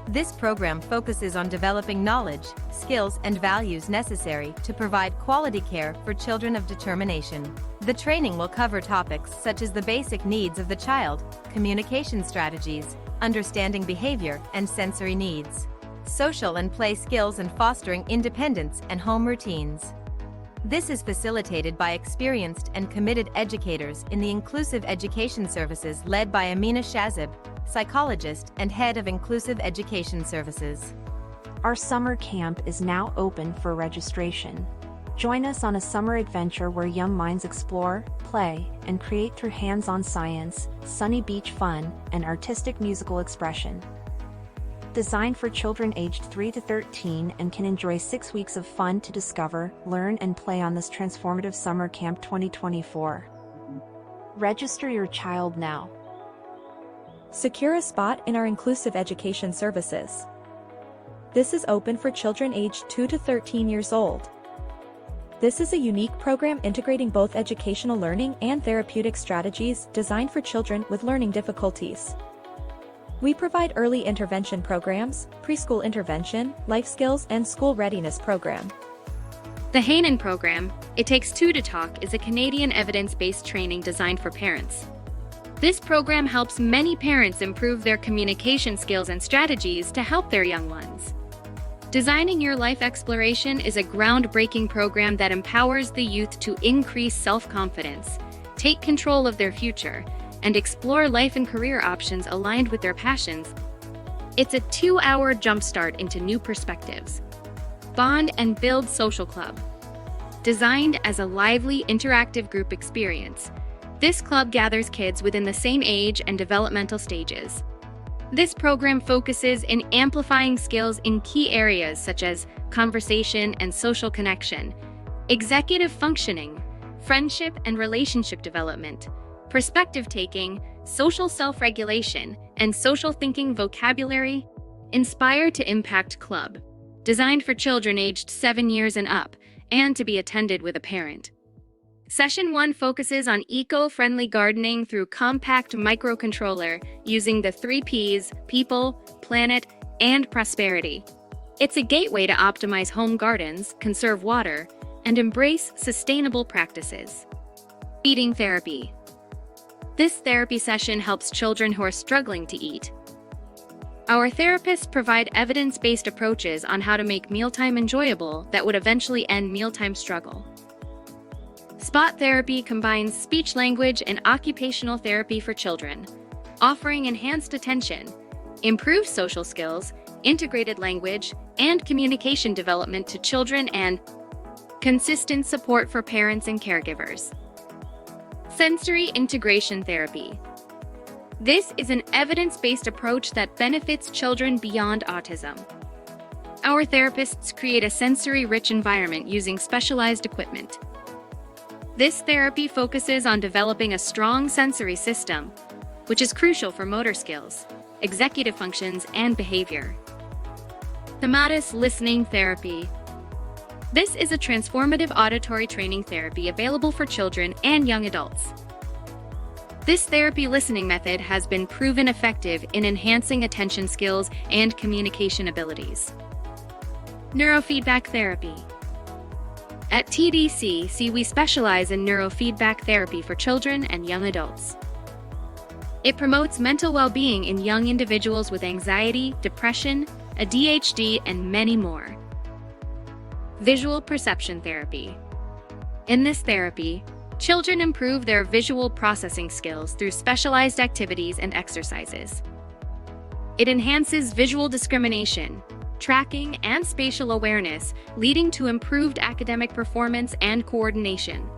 This program focuses on developing knowledge, skills, and values necessary to provide quality care for children of determination. The training will cover topics such as the basic needs of the child, communication strategies, understanding behavior and sensory needs, social and play skills, and fostering independence and home routines. This is facilitated by experienced and committed educators in the Inclusive Education Services led by Amina Shazib, psychologist and head of Inclusive Education Services.
Our summer camp is now open for registration. Join us on a summer adventure where young minds explore, play, and create through hands-on science, sunny beach fun, and artistic musical expression. Designed for children aged 3 to 13 and can enjoy 6 weeks of fun to discover, learn, and play on this transformative summer camp 2024. Register your child now. Secure a spot in our inclusive education services. This is open for children aged 2 to 13 years old. This is a unique program integrating both educational learning and therapeutic strategies designed for children with learning difficulties. We provide early intervention programs, preschool intervention, life skills, and school readiness program.
The Hanen program, It Takes Two to Talk, is a Canadian evidence-based training designed for parents. This program helps many parents improve their communication skills and strategies to help their young ones. Designing Your Life Exploration is a groundbreaking program that empowers the youth to increase self-confidence, take control of their future, and explore life and career options aligned with their passions. It's a 2-hour jumpstart into new perspectives. Bond and Build Social Club. Designed as a lively, interactive group experience, this club gathers kids within the same age and developmental stages. This program focuses in amplifying skills in key areas such as conversation and social connection, executive functioning, friendship and relationship development, perspective taking, social self-regulation, and social thinking vocabulary. Inspire to Impact Club, designed for children aged 7 years and up, and to be attended with a parent. Session 1 focuses on eco-friendly gardening through compact microcontroller using the 3 Ps: people, planet, and prosperity. It's a gateway to optimize home gardens, conserve water, and embrace sustainable practices. Eating therapy. This therapy session helps children who are struggling to eat. Our therapists provide evidence-based approaches on how to make mealtime enjoyable that would eventually end mealtime struggle. Spot therapy combines speech-language and occupational therapy for children, offering enhanced attention, improved social skills, integrated language, and communication development to children, and consistent support for parents and caregivers. Sensory integration therapy. This is an evidence-based approach that benefits children beyond autism. Our therapists create a sensory-rich environment using specialized equipment. This therapy focuses on developing a strong sensory system, which is crucial for motor skills, executive functions, and behavior. Thematis listening therapy. This is a transformative auditory training therapy available for children and young adults. This therapy listening method has been proven effective in enhancing attention skills and communication abilities. Neurofeedback therapy. At TDCC, we specialize in neurofeedback therapy for children and young adults. It promotes mental well-being in young individuals with anxiety, depression, ADHD, and many more. Visual perception therapy. In this therapy, children improve their visual processing skills through specialized activities and exercises. It enhances visual discrimination, tracking, and spatial awareness, leading to improved academic performance and coordination.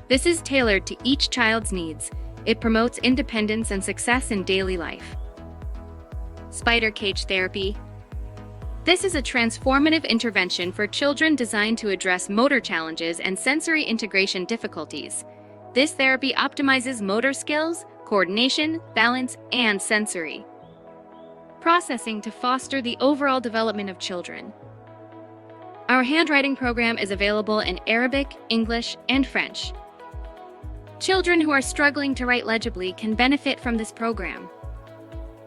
This is tailored to each child's needs. It promotes independence and success in daily life. Spider cage therapy. This is a transformative intervention for children designed to address motor challenges and sensory integration difficulties. This therapy optimizes motor skills, coordination, balance, and sensory processing to foster the overall development of children. Our handwriting program is available in Arabic, English, and French. Children who are struggling to write legibly can benefit from this program.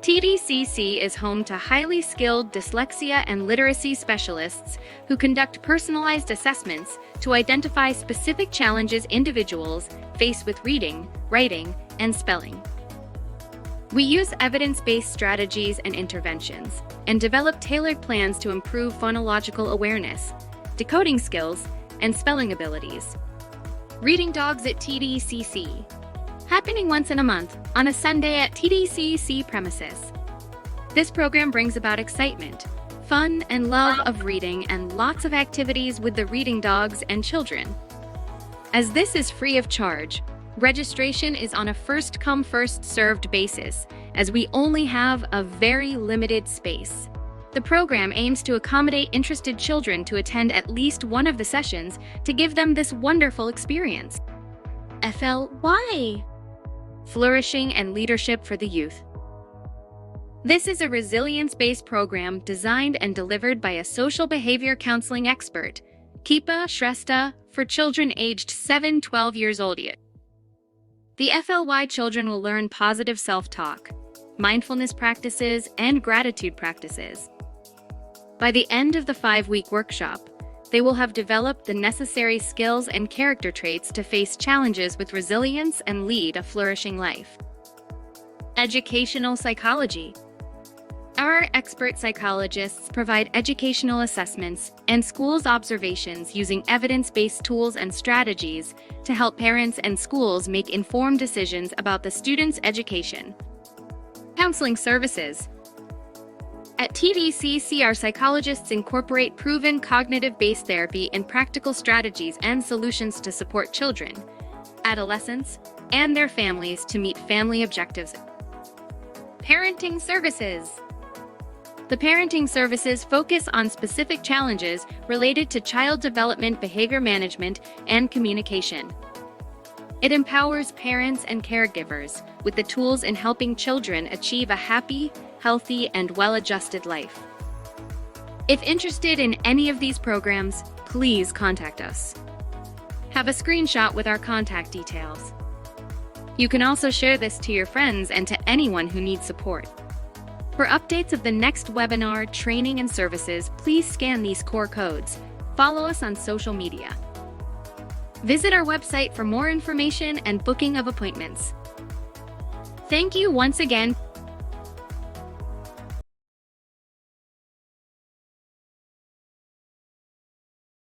TDCC is home to highly skilled dyslexia and literacy specialists who conduct personalized assessments to identify specific challenges individuals face with reading, writing, and spelling. We use evidence-based strategies and interventions, and develop tailored plans to improve phonological awareness, decoding skills, and spelling abilities. Reading Dogs at TDCC. Happening once in a month, on a Sunday at TDCC premises. This program brings about excitement, fun, and love of reading, and lots of activities with the Reading Dogs and children. As this is free of charge, registration is on a first-come, first-served basis, as we only have a very limited space. The program aims to accommodate interested children to attend at least one of the sessions to give them this wonderful experience. FLY. flourishing, and leadership for the youth. This is a resilience-based program designed and delivered by a social behavior counseling expert, Kipa Shrestha, for children aged 7-12 years old. The FLY children will learn positive self-talk, mindfulness practices, and gratitude practices. By the end of the 5-week workshop, they will have developed the necessary skills and character traits to face challenges with resilience and lead a flourishing life. Educational psychology. Our expert psychologists provide educational assessments and schools observations using evidence-based tools and strategies to help parents and schools make informed decisions about the students' education. Counseling services. At TDCC, our psychologists incorporate proven cognitive-based therapy and practical strategies and solutions to support children, adolescents, and their families to meet family objectives. Parenting services. The parenting services focus on specific challenges related to child development, behavior management, and communication. It empowers parents and caregivers with the tools in helping children achieve a happy, healthy, and well-adjusted life. If interested in any of these programs, please contact us. Have a screenshot with our contact details. You can also share this to your friends and to anyone who needs support. For updates of the next webinar, training, and services, please scan these core codes. Follow us on social media. Visit our website for more information and booking of appointments. Thank you once again.